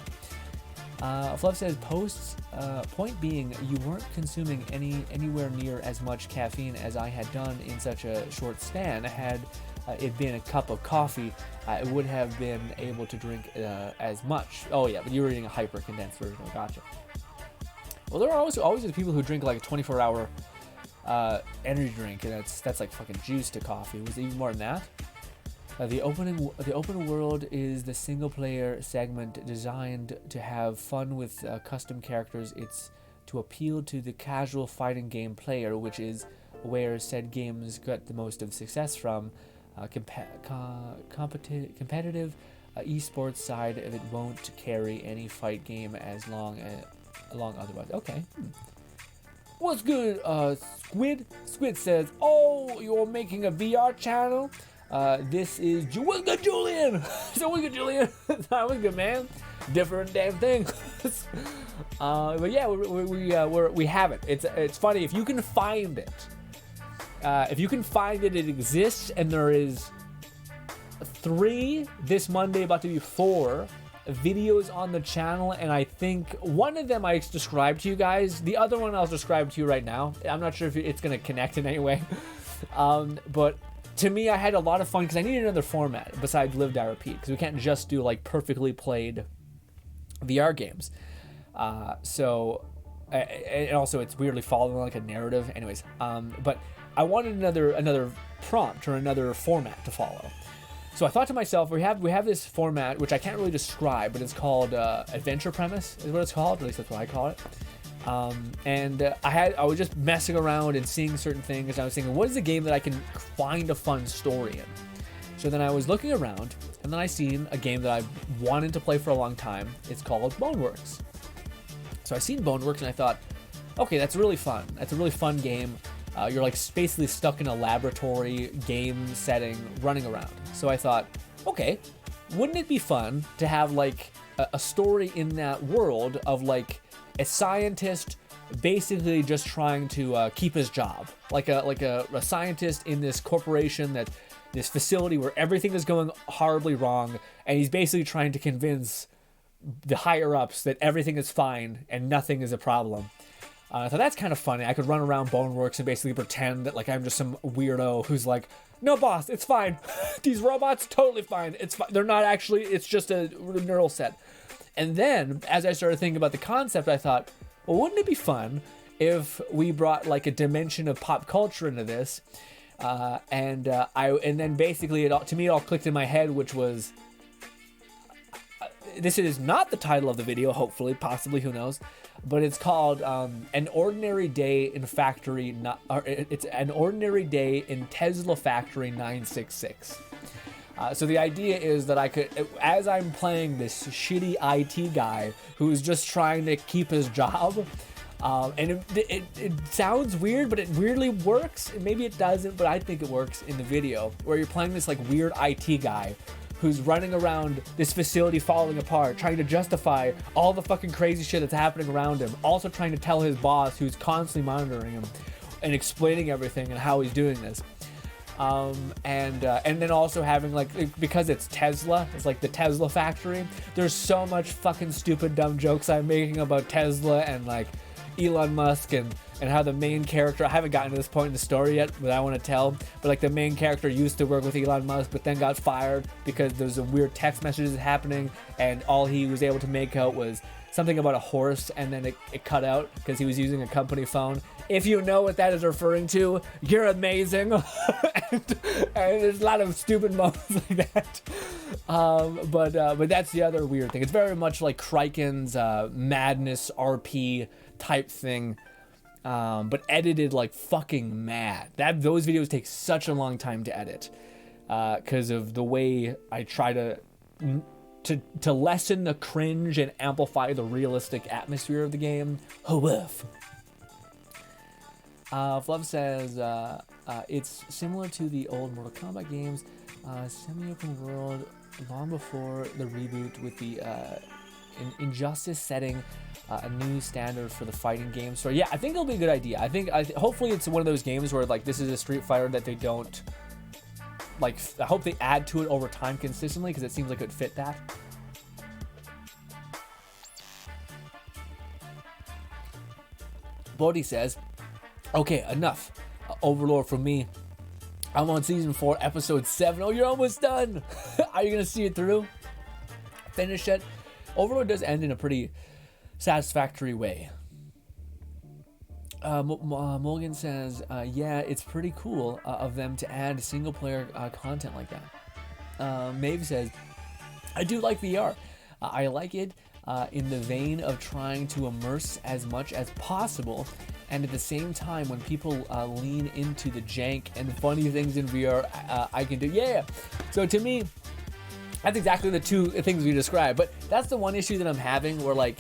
Fluff says, point being, you weren't consuming anywhere near as much caffeine as I had done in such a short span. Had it been a cup of coffee, I would have been able to drink as much. Oh yeah, but you were eating a hyper condensed version. Oh, gotcha. Well, there are always the people who drink like a 24-hour energy drink, and that's like fucking juice to coffee. Was it even more than that? The open world is the single player segment designed to have fun with custom characters. It's to appeal to the casual fighting game player, which is where said games got the most of success from. Competitive esports side of it won't carry any fight game as long otherwise. Okay. What's good, Squid? Squid says, oh, you're making a VR channel? This is what's good, Julian? So what's good, Julian? What's good, man? Different damn thing. But yeah, we have it. It's funny if you can find it. If you can find it, it exists, and there is 3 this Monday, about to be 4 videos on the channel, and I think one of them I described to you guys. The other one I'll describe to you right now. I'm not sure if it's going to connect in any way, but to me, I had a lot of fun because I needed another format besides Live, Die, Repeat, because we can't just do like perfectly played VR games. And also it's weirdly following like a narrative. Anyways, but I wanted another prompt or another format to follow. So I thought to myself, we have this format which I can't really describe, but it's called adventure premise is what it's called. At least that's what I call it. I was just messing around and seeing certain things. I was thinking, what is a game that I can find a fun story in? So then I was looking around, and then I seen a game that I've wanted to play for a long time. It's called Boneworks. So I seen Boneworks, and I thought, okay, that's really fun. That's a really fun game. You're like basically stuck in a laboratory game setting, running around. So I thought, okay, wouldn't it be fun to have like a story in that world of like a scientist basically just trying to keep his job, like a scientist in this corporation, that this facility where everything is going horribly wrong, and he's basically trying to convince the higher ups that everything is fine and nothing is a problem. I thought that's kind of funny. I could run around Boneworks and basically pretend that like I'm just some weirdo who's like, no boss, it's fine. These robots, totally fine. It's fine. They're not actually, it's just a neural set. And then as I started thinking about the concept, I thought, well, wouldn't it be fun if we brought like a dimension of pop culture into this? And then basically to me it all clicked in my head, which was, this is not the title of the video, hopefully, possibly, who knows, but it's called An Ordinary Day in Factory, it's An Ordinary Day in Tesla Factory 966. So the idea is that I could, as I'm playing this shitty IT guy who's just trying to keep his job, and it sounds weird, but it weirdly works. Maybe it doesn't, but I think it works in the video, where you're playing this like weird IT guy who's running around this facility falling apart, trying to justify all the fucking crazy shit that's happening around him, also trying to tell his boss, who's constantly monitoring him and explaining everything and how he's doing this. And then also having like, because it's Tesla, it's like the Tesla factory, there's so much fucking stupid dumb jokes I'm making about Tesla and like Elon Musk and how the main character, I haven't gotten to this point in the story yet, but I want to tell, but like the main character used to work with Elon Musk but then got fired because there's a weird text messages happening, and all he was able to make out was something about a horse, and then it cut out because he was using a company phone. If you know what that is referring to, you're amazing. and there's a lot of stupid moments like that. But that's the other weird thing. It's very much like Kriken's Madness RP type thing, but edited like fucking mad. Those videos take such a long time to edit because of the way I try to lessen the cringe and amplify the realistic atmosphere of the game. Hoof. Fluff says it's similar to the old Mortal Kombat games, semi-open world, long before the reboot, with the Injustice setting a new standard for the fighting game. So yeah, I think it'll be a good idea. Hopefully it's one of those games where like this is a Street Fighter that they don't like. I hope they add to it over time consistently, because it seems like it would fit that. Bodhi says, okay, enough Overlord from me. I'm on season 4, episode 7. Oh, you're almost done. Are you gonna see it through? Finish it. Overlord does end in a pretty satisfactory way. Mulligan says, yeah, it's pretty cool of them to add single player content like that. Maeve says, I do like VR. I like it in the vein of trying to immerse as much as possible, and at the same time, when people lean into the jank and funny things in VR, I can do. Yeah. So to me, that's exactly the two things we described. But that's the one issue that I'm having, where like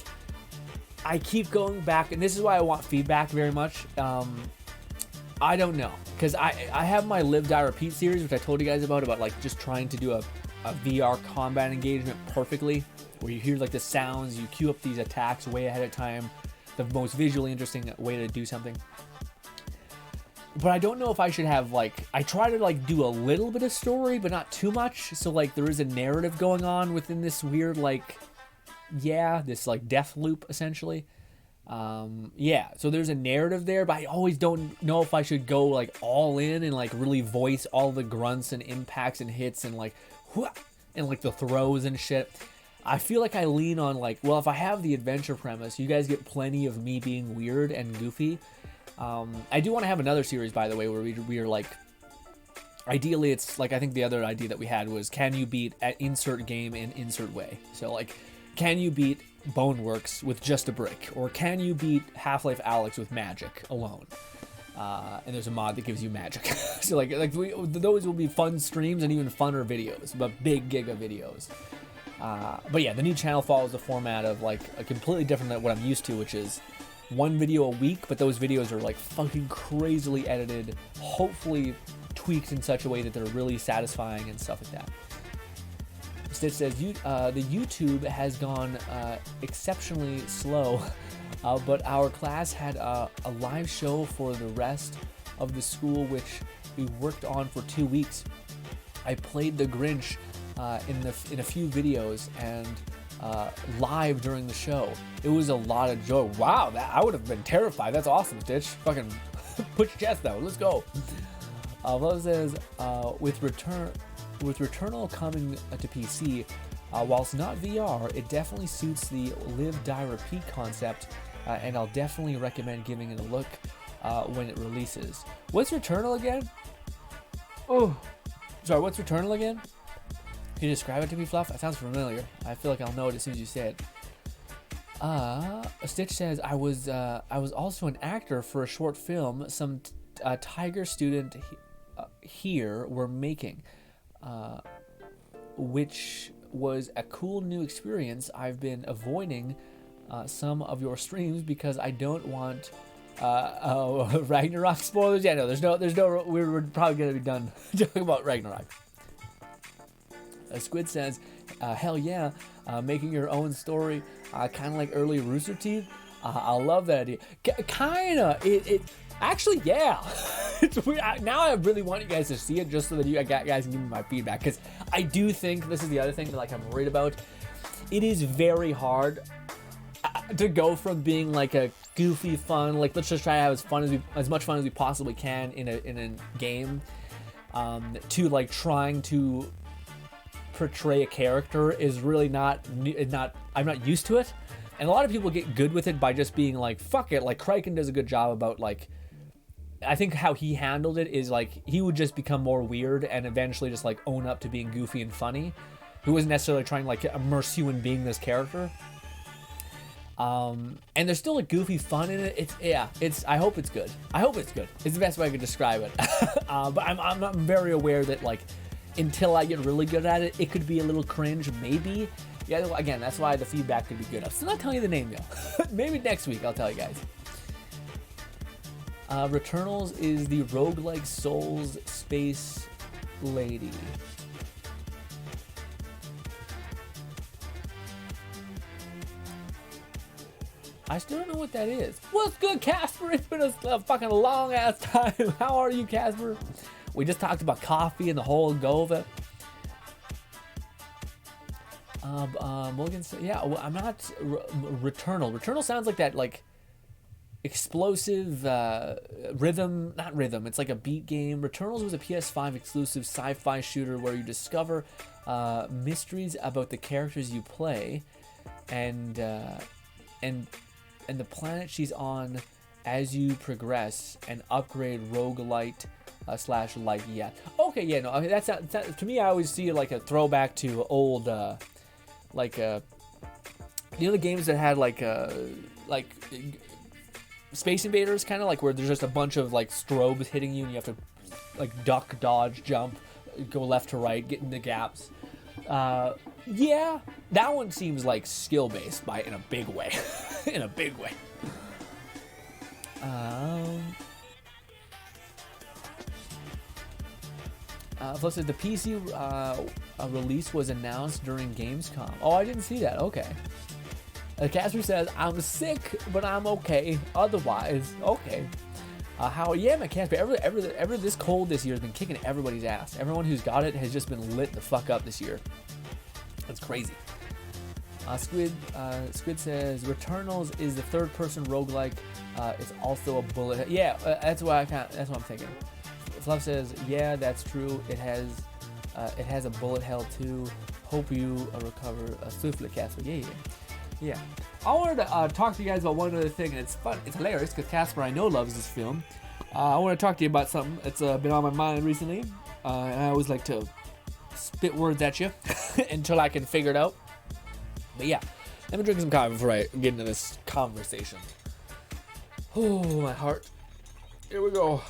I keep going back, and this is why I want feedback very much. I don't know, because I have my Live Die Repeat series, which I told you guys about like just trying to do a VR combat engagement perfectly, where you hear like the sounds, you queue up these attacks way ahead of time, the most visually interesting way to do something. But I don't know if I should have like, I try to like do a little bit of story, but not too much. So like there is a narrative going on within this weird like, this like death loop essentially. So there's a narrative there, but I always don't know if I should go like all in and like really voice all the grunts and impacts and hits and like the throws and shit. I feel like I lean on like, well, if I have the adventure premise, you guys get plenty of me being weird and goofy. I do want to have another series, by the way, where we are like ideally, it's like, I think the other idea that we had was, can you beat at insert game in insert way? So like, can you beat Boneworks with just a brick, or can you beat Half-Life Alyx with magic alone? And there's a mod that gives you magic. So those will be fun streams and even funner videos, but big giga videos. But yeah, the new channel follows the format of like a completely different than what I'm used to, which is one video a week, but those videos are like fucking crazily edited, hopefully tweaked in such a way that they're really satisfying and stuff like that. Stitch says, the YouTube has gone exceptionally slow, but our class had a live show for the rest of the school, which we worked on for 2 weeks. I played the Grinch in a few videos and live during the show. It was a lot of joy. Wow, I would have been terrified. That's awesome, Stitch. Fucking put your chest out. Let's go. Love says, with Returnal coming to PC, whilst not VR, it definitely suits the live, die, repeat concept, and I'll definitely recommend giving it a look when it releases. What's Returnal again? Oh, sorry, what's Returnal again? Can you describe it to me, Fluff? That sounds familiar. I feel like I'll know it as soon as you say it. Stitch says, I was also an actor for a short film some Tiger student here were making, which was a cool new experience. I've been avoiding some of your streams because I don't want Ragnarok spoilers. Yeah, no, there's no. We're probably gonna be done talking about Ragnarok. Squid says, hell yeah, making your own story, kind of like early Rooster Teeth. I love that idea. Kinda. It actually, yeah. It's weird. Now I really want you guys to see it just so that you guys can give me my feedback, because I do think this is the other thing that like I'm worried about. It is very hard to go from being like a goofy fun, like let's just try to have as much fun as we possibly can in a game, to like trying to portray a character is really I'm not used to it. And a lot of people get good with it by just being like, fuck it. Like Kraken does a good job about like, I think how he handled it is like he would just become more weird and eventually just like own up to being goofy and funny. He wasn't necessarily trying to like immerse you in being this character. And there's still a goofy fun in it. I hope it's good. It's the best way I could describe it. But I'm very aware that like, until I get really good at it, it could be a little cringe, maybe. Yeah, again, that's why the feedback could be good. I'm still not telling you the name though. Maybe next week I'll tell you guys. Returnals is the roguelike Souls space lady. I still don't know what that is. What's good, Casper? It's been a fucking long ass time. How are you, Casper? We just talked about coffee and the whole go of it. Morgan said, yeah, well, I'm not Returnal. Returnal sounds like that, like explosive rhythm, not rhythm. It's like a beat game. Returnals was a PS5 exclusive sci-fi shooter where you discover mysteries about the characters you play, and the planet she's on as you progress and upgrade roguelite. / like, yeah. Okay, yeah, no, I mean, that's to me, I always see it like a throwback to old, like, you know, the games that had like Space Invaders, kind of like where there's just a bunch of like strobes hitting you and you have to like duck, dodge, jump, go left to right, get in the gaps. Yeah, that one seems like skill-based in a big way. In a big way. Plus, the PC release was announced during Gamescom. Oh, I didn't see that. Okay. Casper says, I'm sick, but I'm okay. Otherwise, okay. Yeah, man, Casper, ever this cold this year has been kicking everybody's ass. Everyone who's got it has just been lit the fuck up this year. That's crazy. Squid says, Returnals is the third-person roguelike. It's also a bullet. Yeah, that's what I'm thinking. Fluff says, yeah, that's true. It has a bullet hell too. Hope you recover swiftly, Casper. Yeah. I wanted to talk to you guys about one other thing, and it's fun. It's hilarious because Casper, I know, loves this film. I want to talk to you about something that's been on my mind recently. and I always like to spit words at you until I can figure it out. But yeah, let me drink some coffee before I get into this conversation. Oh, my heart. Here we go.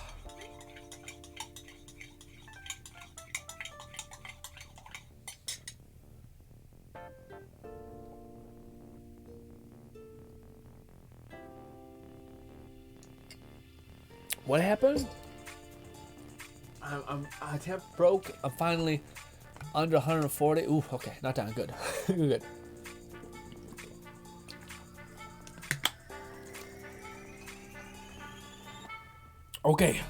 What happened? My temp broke. I'm finally under 140. Ooh, okay, not down. Good. Good. Okay.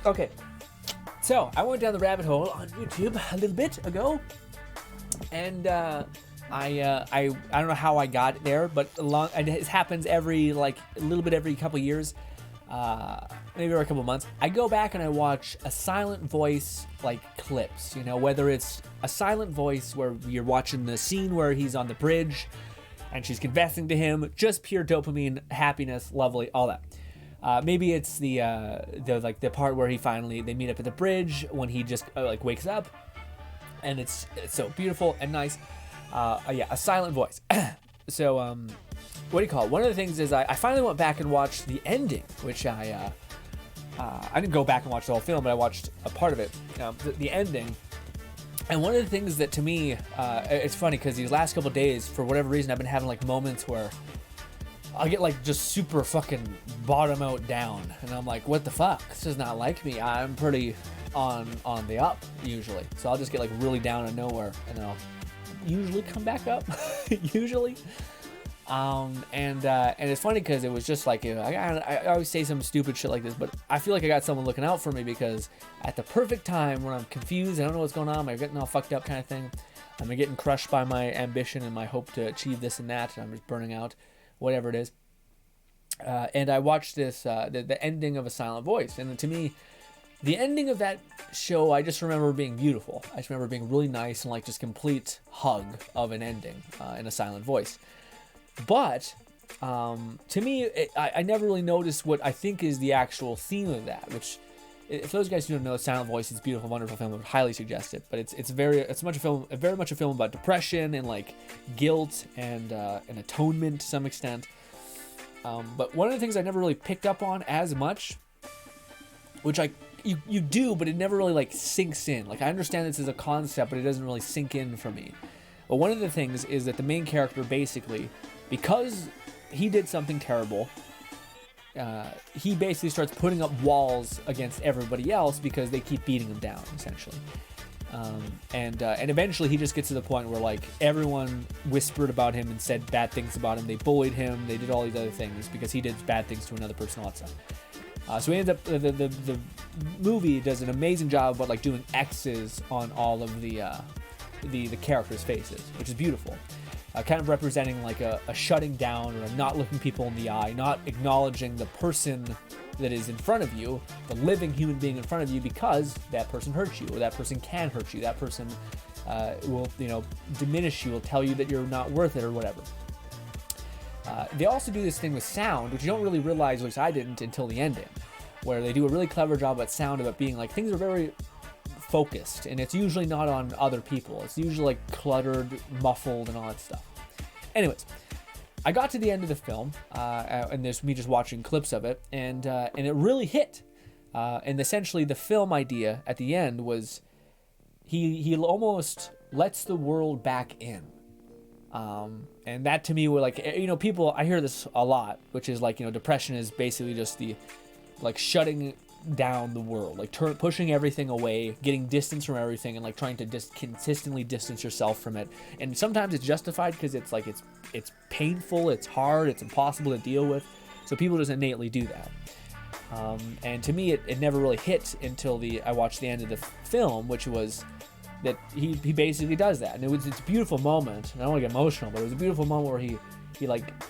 Okay. So I went down the rabbit hole on YouTube a little bit ago, and I don't know how I got there, but it happens every a little bit every couple years, maybe every couple months. I go back and I watch a silent voice clips. Whether it's a silent voice where you're watching the scene where he's on the bridge and she's confessing to him, just pure dopamine, happiness, lovely, all that. Maybe it's the part where they meet up at the bridge when he just wakes up, and it's so beautiful and nice. Yeah, a silent voice. So, what do you call it? One of the things is I finally went back and watched the ending, which I didn't go back and watch the whole film, but I watched a part of it, the ending. And one of the things that to me, it's funny because these last couple days, for whatever reason, I've been having moments where I'll get just super fucking bottom out down, and I'm like, what the fuck? This is not like me. I'm pretty on the up usually, so I'll just get really down and nowhere, and then I'll usually come back up. Usually. And it's funny because it was just I always say some stupid shit like this, but I feel like I got someone looking out for me, because at the perfect time when I'm confused, I don't know what's going on, I'm getting all fucked up kind of thing, I'm getting crushed by my ambition and my hope to achieve this and that, and I'm just burning out, whatever it is. And I watched this, the ending of A Silent Voice, and to me, the ending of that show, I just remember being beautiful. I just remember being really nice and just complete hug of an ending in A Silent Voice. But to me, I never really noticed what I think is the actual theme of that. Which, if those guys who don't know, Silent Voice is a beautiful, wonderful film. I would highly suggest it. But it's very much a film about depression and guilt and atonement to some extent. But one of the things I never really picked up on as much, which you do, but it never really sinks in. I understand this as a concept, but it doesn't really sink in for me. But one of the things is that the main character, basically, because he did something terrible, he basically starts putting up walls against everybody else because they keep beating him down, essentially. And eventually he just gets to the point where everyone whispered about him and said bad things about him. They bullied him. They did all these other things because he did bad things to another person, all that stuff. So he ends up, the movie does an amazing job about doing X's on all of the characters' faces, which is beautiful. Kind of representing a shutting down, or a not looking people in the eye, not acknowledging the person that is in front of you, the living human being in front of you, because that person hurts you, or that person can hurt you, that person will diminish you, will tell you that you're not worth it, or whatever. They also do this thing with sound, which you don't really realize, at least I didn't until the ending, where they do a really clever job at sound, about being things are very focused, and it's usually not on other people. It's usually cluttered, muffled, and all that stuff. Anyways, I got to the end of the film, and there's me just watching clips of it, and it really hit. And essentially, the film idea at the end was he almost lets the world back in. And that to me were people, I hear this a lot, which is depression is basically just the shutting down the world, pushing everything away, getting distance from everything, and trying to consistently distance yourself from it. And sometimes it's justified because it's it's painful, it's hard, it's impossible to deal with, so people just innately do that. And to me, it never really hit until I watched the end of the film, which was that he basically does that, and it's a beautiful moment. And I don't want to get emotional, but it was a beautiful moment where he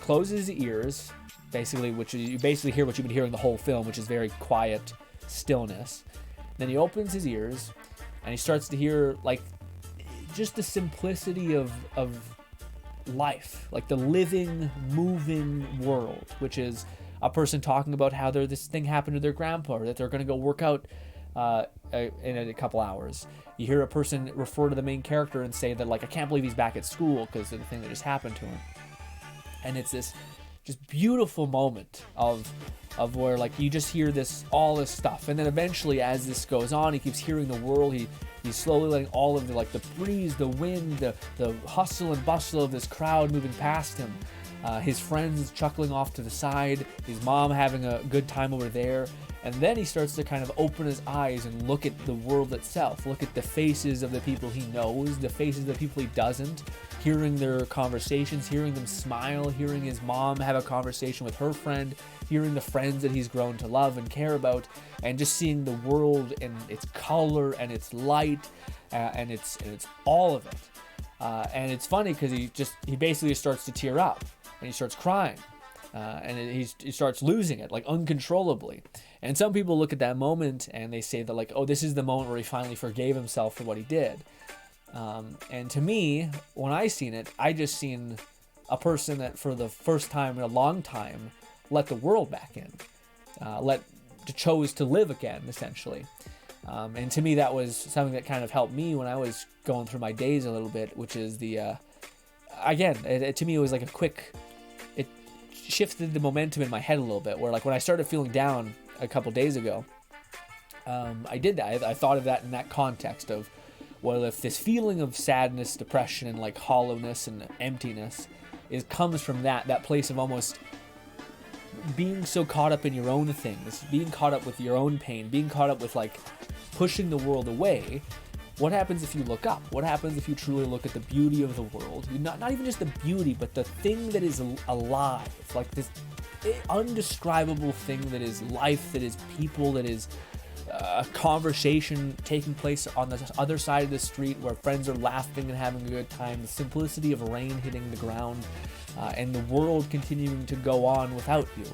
closes his ears, basically, which you basically hear what you've been hearing the whole film, which is very quiet stillness. Then he opens his ears, and he starts to hear just the simplicity of life, the living, moving world, which is a person talking about how this thing happened to their grandpa, or that they're going to go work out in a couple hours. You hear a person refer to the main character and say that, like, I can't believe he's back at school because of the thing that just happened to him. And it's this just beautiful moment of where, like, you just hear all this stuff, and then eventually, as this goes on, he keeps hearing the world. He's slowly letting all of the breeze, the wind, the hustle and bustle of this crowd moving past him. His friends chuckling off to the side, his mom having a good time over there. And then he starts to kind of open his eyes and look at the world itself, look at the faces of the people he knows, the faces of the people he doesn't, hearing their conversations, hearing them smile, hearing his mom have a conversation with her friend, hearing the friends that he's grown to love and care about, and just seeing the world in its color and its light, and it's all of it. And it's funny because he basically starts to tear up, and he starts crying. And he starts losing it, like, uncontrollably. And some people look at that moment and they say that, like, oh, this is the moment where he finally forgave himself for what he did. And to me, when I seen it, I just seen a person that for the first time in a long time let the world back in, chose to live again, essentially. And to me, that was something that kind of helped me when I was going through my days a little bit, which is to me, it was like a quick... shifted the momentum in my head a little bit, where, like, when I started feeling down a couple days ago, I did that. I thought of that in that context of, well, if this feeling of sadness, depression, and, like, hollowness and emptiness comes from that place of almost being so caught up in your own things, being caught up with your own pain, being caught up with, like, pushing the world away. What happens if you look up? What happens if you truly look at the beauty of the world? Not even just the beauty, but the thing that is alive, like this undescribable thing that is life, that is people, that is a conversation taking place on the other side of the street where friends are laughing and having a good time, the simplicity of rain hitting the ground, and the world continuing to go on without you.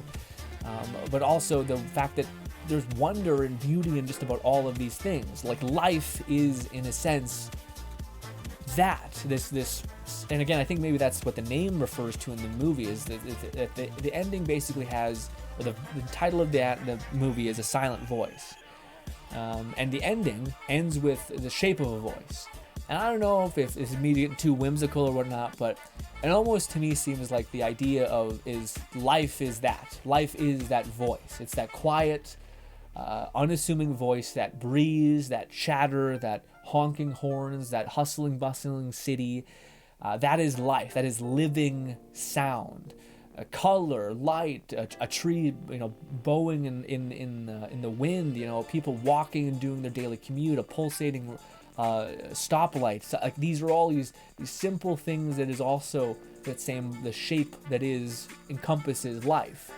But also the fact that there's wonder and beauty in just about all of these things. Like, life is, in a sense, this, and again, I think maybe that's what the name refers to in the movie, is that the ending basically has, or the title of the movie is A Silent Voice. And the ending ends with the shape of a voice. And I don't know if it's me getting too whimsical or whatnot, but it almost to me seems like the idea is life is that. Life is that voice. It's that quiet, unassuming voice, that breeze, that chatter, that honking horns, that hustling, bustling city. That is life. That is living sound. Color, light, a tree, bowing in the wind, people walking and doing their daily commute, a pulsating stoplights. Like, these are all these simple things that is also the shape that encompasses life.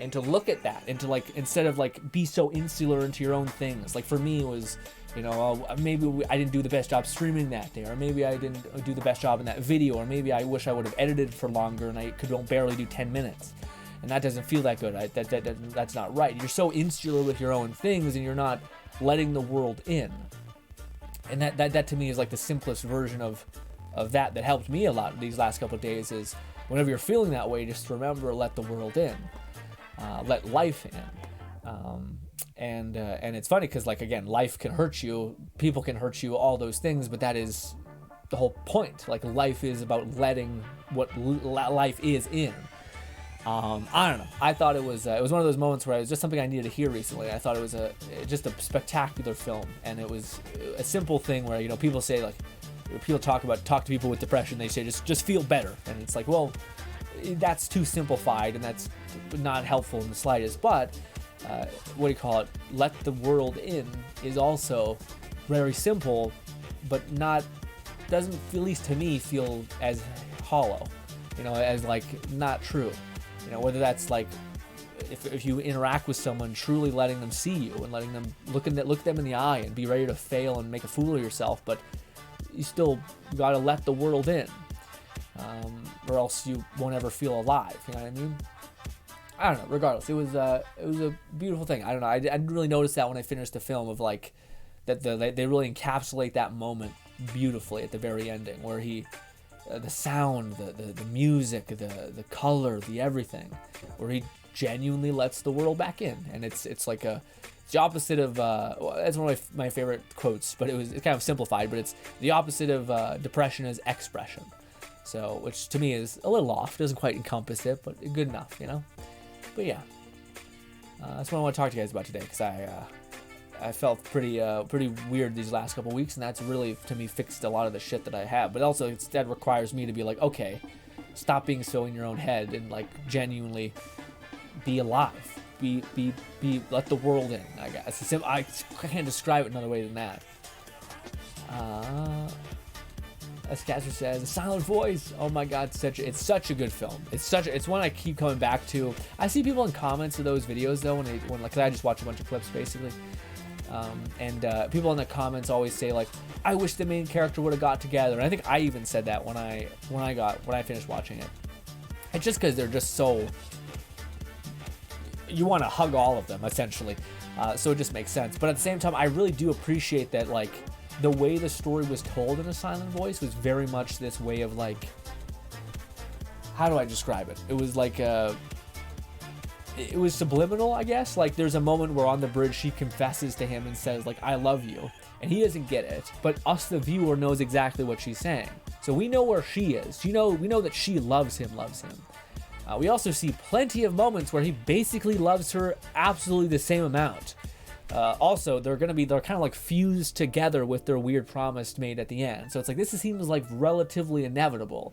And to look at that, and to, like, instead of, like, be so insular into your own things. Like, for me, it was, maybe I didn't do the best job streaming that day, or maybe I didn't do the best job in that video, or maybe I wish I would have edited for longer and I could barely do 10 minutes. And that doesn't feel that good. That's not right. You're so insular with your own things, and you're not letting the world in. And that to me is, like, the simplest version of that helped me a lot these last couple of days. Is whenever you're feeling that way, just remember, let the world in, let life in. And it's funny because, like, again, life can hurt you, people can hurt you, all those things, but that is the whole point. Like, life is about letting what life is in. I don't know. I thought it was one of those moments where it was just something I needed to hear recently. I thought it was just a spectacular film, and it was a simple thing where, people say, like, people talk to people with depression, they say just feel better, and it's like, well, that's too simplified, and that's not helpful in the slightest. But let the world in is also very simple, but doesn't, at least to me, feel as hollow, as, like, not true. Whether that's, like, if you interact with someone, truly letting them see you and letting them look them in the eye and be ready to fail and make a fool of yourself, but you still gotta let the world in, or else you won't ever feel alive. You know what I mean? I don't know. Regardless, it was a beautiful thing. I don't know. I didn't really notice that when I finished the film, of, like, that they really encapsulate that moment beautifully at the very ending, where the sound, the music, the color, the everything, where he genuinely lets the world back in. And it's like it's the opposite of that's one of my favorite quotes, but it's kind of simplified, but it's the opposite of depression is expression. So, which to me is a little off, doesn't quite encompass it, but good enough, you know. But yeah, that's what I want to talk to you guys about today, because I felt pretty weird these last couple weeks, and that's really, to me, fixed a lot of the shit that I have. But also, instead requires me to be like, okay, stop being so in your own head and like genuinely be alive, be let the world in. I guess I can't describe it another way than that. As Casper says, A Silent Voice. Oh my God, it's such a good film. It's one I keep coming back to. I see people in comments of those videos though when like, 'cause I just watch a bunch of clips basically. And people in the comments always say like, I wish the main character would have got together. And I think I even said that when I finished watching it. It's just because they're just so, you want to hug all of them essentially. So it just makes sense. But at the same time, I really do appreciate that like the way the story was told in A Silent Voice was very much this way of like, how do I describe it? It was like it was subliminal, I guess. Like there's a moment where on the bridge she confesses to him and says like, I love you, and he doesn't get it, but us the viewer knows exactly what she's saying. So we know where she is. We know that she loves him. We also see plenty of moments where he basically loves her absolutely the same amount. Also, they're kind of like fused together with their weird promise made at the end. So it's like, this seems like relatively inevitable.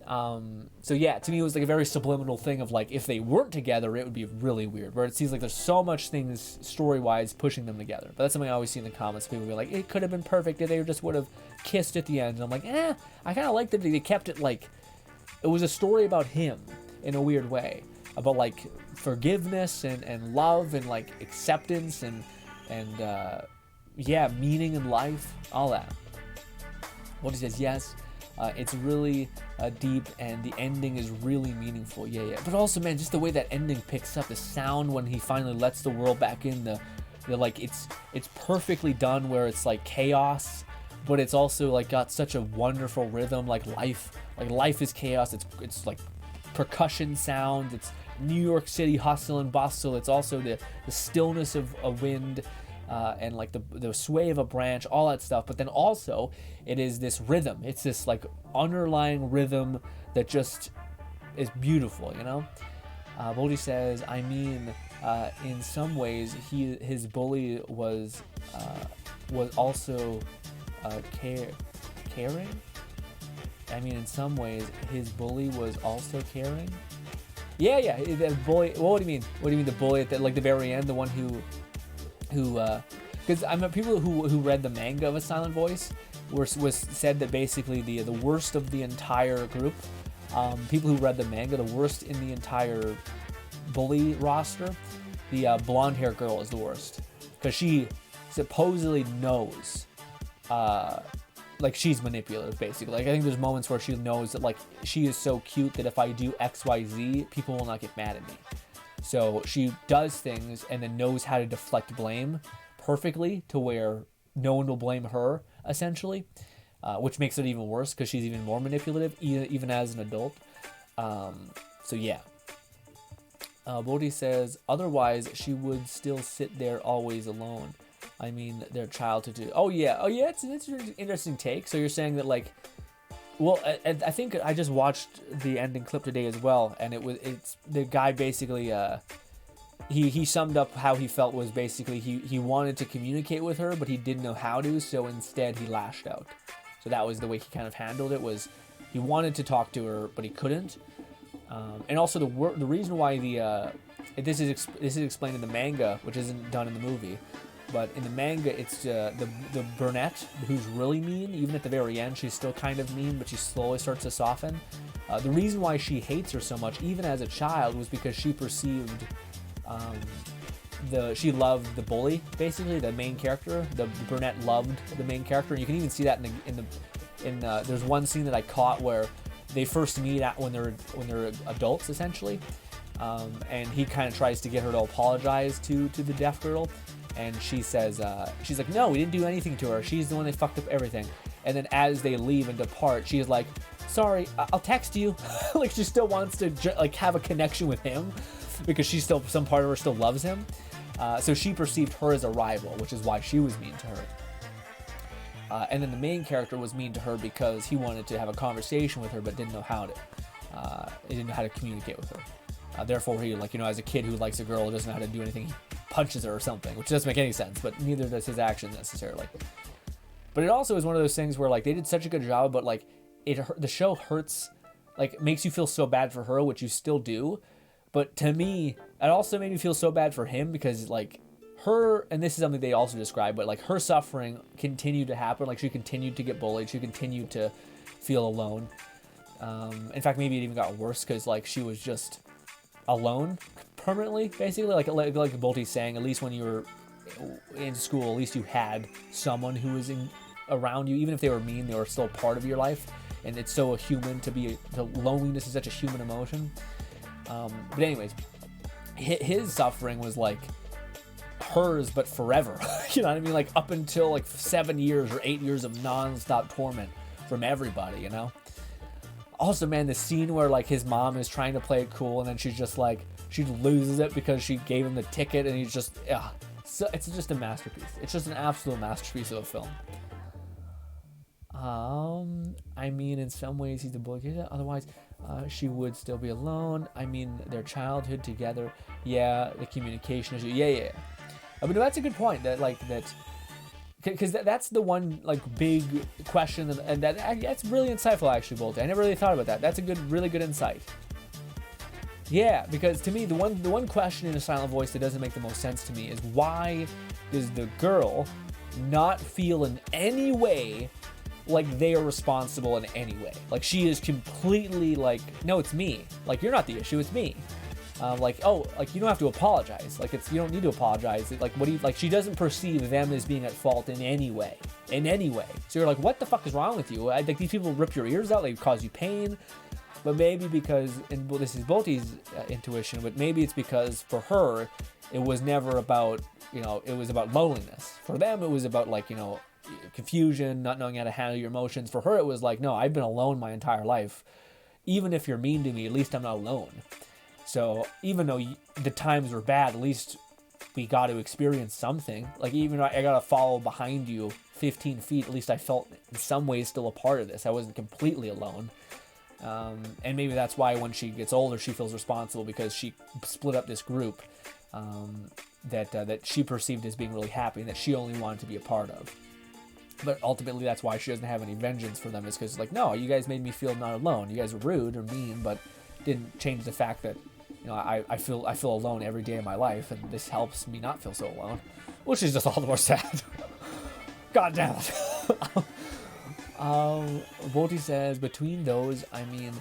So yeah, to me it was like a very subliminal thing of like, if they weren't together, it would be really weird, where it seems like there's so much things story-wise pushing them together. But that's something I always see in the comments. People be like, it could have been perfect if they just would have kissed at the end. And I'm like, I kind of like that they kept it like, it was a story about him in a weird way, about like forgiveness and love and like acceptance and meaning in life, all that. Well, he says, yes, it's really deep, and the ending is really meaningful. Yeah. But also, man, just the way that ending picks up, the sound when he finally lets the world back in, the like, it's perfectly done, where it's like chaos, but it's also like got such a wonderful rhythm, like life is chaos. It's like percussion sound. It's New York City hustle and bustle. It's also the stillness of a wind. And like the sway of a branch, all that stuff. But then also it is this rhythm. It's this like underlying rhythm that just is beautiful, you know? Bodhi says, I mean, in some ways his bully was also caring. I mean, in some ways his bully was also caring. Yeah. The bully. What do you mean? What do you mean the bully at the very end, the one who because I mean, people who read the manga of A Silent Voice was said that basically the worst of the entire group, people who read the manga, the worst in the entire bully roster, the blonde hair girl is the worst, because she supposedly knows like she's manipulative basically. Like I think there's moments where she knows that like she is so cute that if I do XYZ, people will not get mad at me. So she does things and then knows how to deflect blame perfectly to where no one will blame her, essentially, which makes it even worse because she's even more manipulative, even as an adult. So yeah. Bodhi says, otherwise she would still sit there always alone. I mean, their childhood. Oh yeah, it's an interesting take. So you're saying that like, well, I think I just watched the ending clip today as well, and it's the guy basically he summed up how he felt was basically he wanted to communicate with her, but he didn't know how to, so instead he lashed out. So that was the way he kind of handled it, was he wanted to talk to her, but he couldn't. And also the reason why this is explained in the manga, which isn't done in the movie. But in the manga, it's the brunette who's really mean. Even at the very end, she's still kind of mean, but she slowly starts to soften. The reason why she hates her so much, even as a child, was because she perceived she loved the bully, basically the main character. The brunette loved the main character, and you can even see that in there's one scene that I caught where they first meet when they're adults essentially, and he kind of tries to get her to apologize to the deaf girl. And she says, she's like, no, we didn't do anything to her. She's the one that fucked up everything. And then as they leave and depart, she's like, sorry, I'll text you. Like she still wants to like have a connection with him. because some part of her still loves him. So she perceived her as a rival, which is why she was mean to her. And then the main character was mean to her because he wanted to have a conversation with her, but didn't know how to. He didn't know how to communicate with her. Therefore, he, like, as a kid who likes a girl who doesn't know how to do anything, he punches her or something, which doesn't make any sense, but neither does his actions necessarily. But it also is one of those things where, like, they did such a good job, but, like, the show hurts, like, makes you feel so bad for her, which you still do. But to me, it also made me feel so bad for him because, like, her, and this is something they also describe, but, like, her suffering continued to happen. Like, she continued to get bullied. She continued to feel alone. In fact, maybe it even got worse because, like, she was just alone permanently, basically. Like Bolty's saying, at least when you were in school, at least you had someone who was around you. Even if they were mean, they were still part of your life. And it's so human loneliness is such a human emotion. But anyways, his suffering was like hers, but forever. You know what I mean? Like up until like 7 years or 8 years of non-stop torment from everybody, you know? Also, man, the scene where like his mom is trying to play it cool and then she's just like, she loses it because she gave him the ticket and he's just, so it's just a masterpiece. It's just an absolute masterpiece of a film. I mean, in some ways he's a bully. Otherwise, she would still be alone. I mean, their childhood together. Yeah, the communication issue. Yeah. But that's a good point. Because that's the one like big question, and that's really insightful actually, Bolte. I never really thought about that. That's a really good insight. Yeah, because to me, the one question in A Silent Voice that doesn't make the most sense to me is why does the girl not feel in any way like they are responsible in any way? Like she is completely like, no, it's me. Like you're not the issue, it's me. Like you don't have to apologize. Like you don't need to apologize. Like she doesn't perceive them as being at fault in any way. So you're like, what the fuck is wrong with you? Like these people rip your ears out, they cause you pain. But maybe because, and this is Bolty's intuition, but maybe it's because for her, it was never about, it was about loneliness. For them, it was about like, confusion, not knowing how to handle your emotions. For her, it was like, no, I've been alone my entire life. Even if you're mean to me, at least I'm not alone. So even though the times were bad, at least we got to experience something. Like even though I got to follow behind you 15 feet, at least I felt in some ways still a part of this. I wasn't completely alone. And maybe that's why when she gets older, she feels responsible because she split up this group that she perceived as being really happy and that she only wanted to be a part of. But ultimately, that's why she doesn't have any vengeance for them. Is because like, no, you guys made me feel not alone. You guys were rude or mean, but didn't change the fact that I feel alone every day of my life, and this helps me not feel so alone, which is just all the more sad. God damn it. Bolty says, between those, I mean,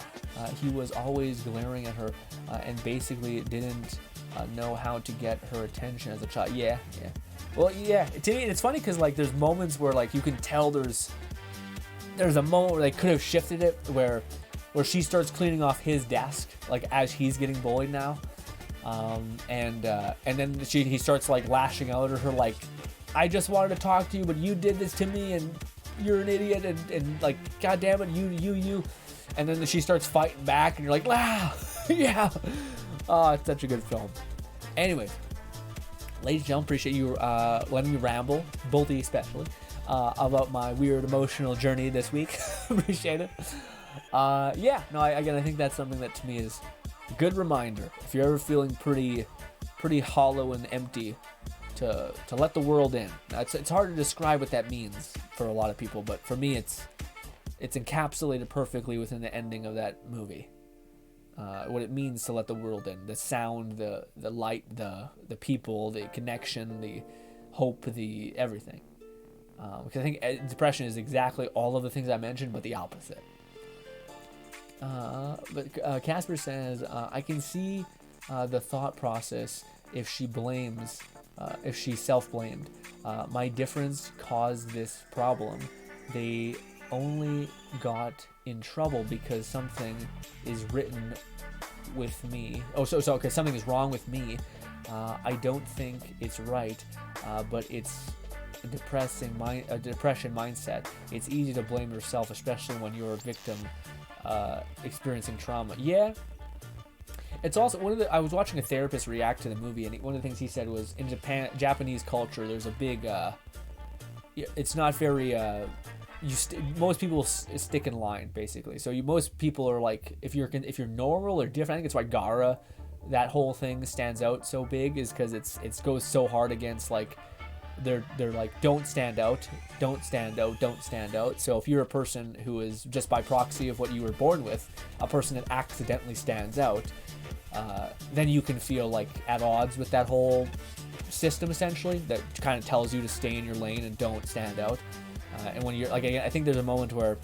he was always glaring at her and basically didn't know how to get her attention as a child. Yeah. Well, yeah, to me, it's funny because, like, there's moments where, like, you can tell there's a moment where they could have shifted it where she starts cleaning off his desk, like, as he's getting bullied now. And then he starts, like, lashing out at her, like, I just wanted to talk to you, but you did this to me, and you're an idiot, and like, God damn it, you. And then she starts fighting back, and you're like, wow, yeah. Oh, it's such a good film. Anyways, ladies and gentlemen, appreciate you letting me ramble, Bolty especially, about my weird emotional journey this week. Appreciate it. I think that's something that to me is a good reminder. If you're ever feeling pretty hollow and empty, to let the world in. It's hard to describe what that means for a lot of people, but for me, it's encapsulated perfectly within the ending of that movie. What it means to let the world in, the sound, the light, the people, the connection, the hope, the everything. Because I think depression is exactly all of the things I mentioned, but the opposite. But Casper says, I can see the thought process if she self-blamed. My difference caused this problem. They only got in trouble because something is written with me. Okay, something is wrong with me. I don't think it's right, but it's a depression mindset. It's easy to blame yourself, especially when you're a victim experiencing trauma. Yeah, It's also one of the. I was watching a therapist react to the movie, and one of the things he said was, in Japanese culture, there's a big. It's not very. Most people stick in line basically. So most people are like, if you're normal or different. I think it's why Gara, that whole thing stands out so big, is because it goes so hard against like. They're like, don't stand out, don't stand out, don't stand out. So if you're a person who is just by proxy of what you were born with, a person that accidentally stands out, then you can feel like at odds with that whole system essentially that kind of tells you to stay in your lane and don't stand out. And when you're like, I think there's a moment where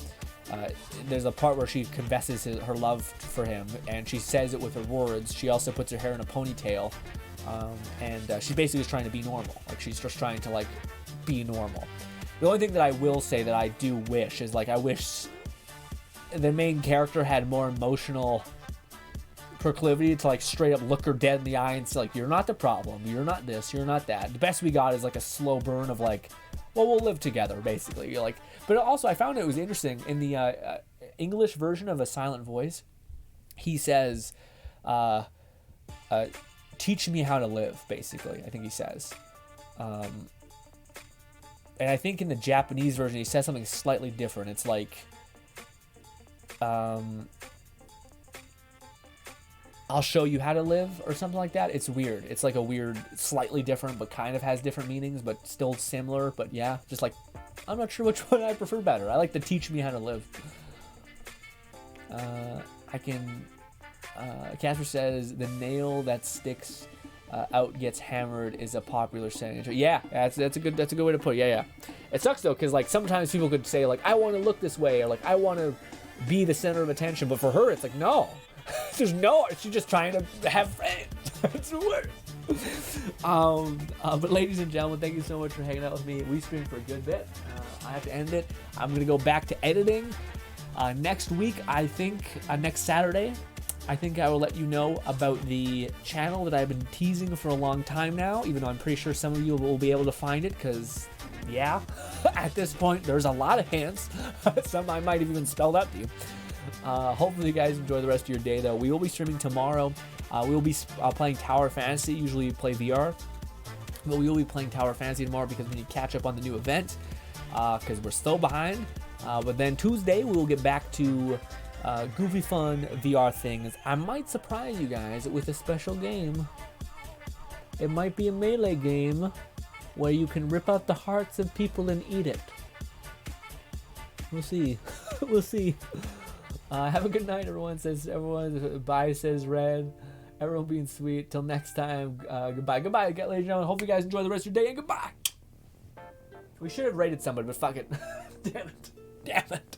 there's a part where she confesses her love for him, and she says it with her words. She also puts her hair in a ponytail. And she basically is trying to be normal. Like, she's just trying to like be normal. The only thing that I will say that I do wish is like, I wish the main character had more emotional proclivity to like straight up look her dead in the eye and say like, you're not the problem, you're not this, you're not that. The best we got is like a slow burn of like, well, we'll live together basically. You're like, but also I found it was interesting in the English version of A Silent Voice. He says, teach me how to live, basically, I think he says. And I think in the Japanese version, he says something slightly different. It's like, I'll show you how to live, or something like that. It's weird. It's like a weird, slightly different, but kind of has different meanings, but still similar. But yeah, just like, I'm not sure which one I prefer better. I like the teach me how to live. Casper says the nail that sticks out gets hammered is a popular saying. Yeah, that's a good way to put it. Yeah. It sucks though, because like sometimes people could say like, I want to look this way, or like, I want to be the center of attention, but for her it's like, no. She's just trying to have friends. It's the worst. But ladies and gentlemen, thank you so much for hanging out with me. We streamed for a good bit. I have to end it. I'm gonna go back to editing next week. I think next Saturday, I think I will let you know about the channel that I've been teasing for a long time now, even though I'm pretty sure some of you will be able to find it, because, yeah, at this point, there's a lot of hints. Some I might have even spelled out to you. Hopefully you guys enjoy the rest of your day, though. We will be streaming tomorrow. We will be playing Tower Fantasy. Usually we play VR. But we will be playing Tower Fantasy tomorrow because we need to catch up on the new event, because we're still behind. But then Tuesday, we will get back to goofy fun VR things. I might surprise you guys with a special game. It might be a melee game where you can rip out the hearts of people and eat it. We'll see. We'll see. Have a good night, everyone. Bye, says Red. Everyone being sweet. Till next time. Goodbye, ladies and gentlemen. Hope you guys enjoy the rest of your day, and goodbye. We should have rated somebody, but fuck it. Damn it.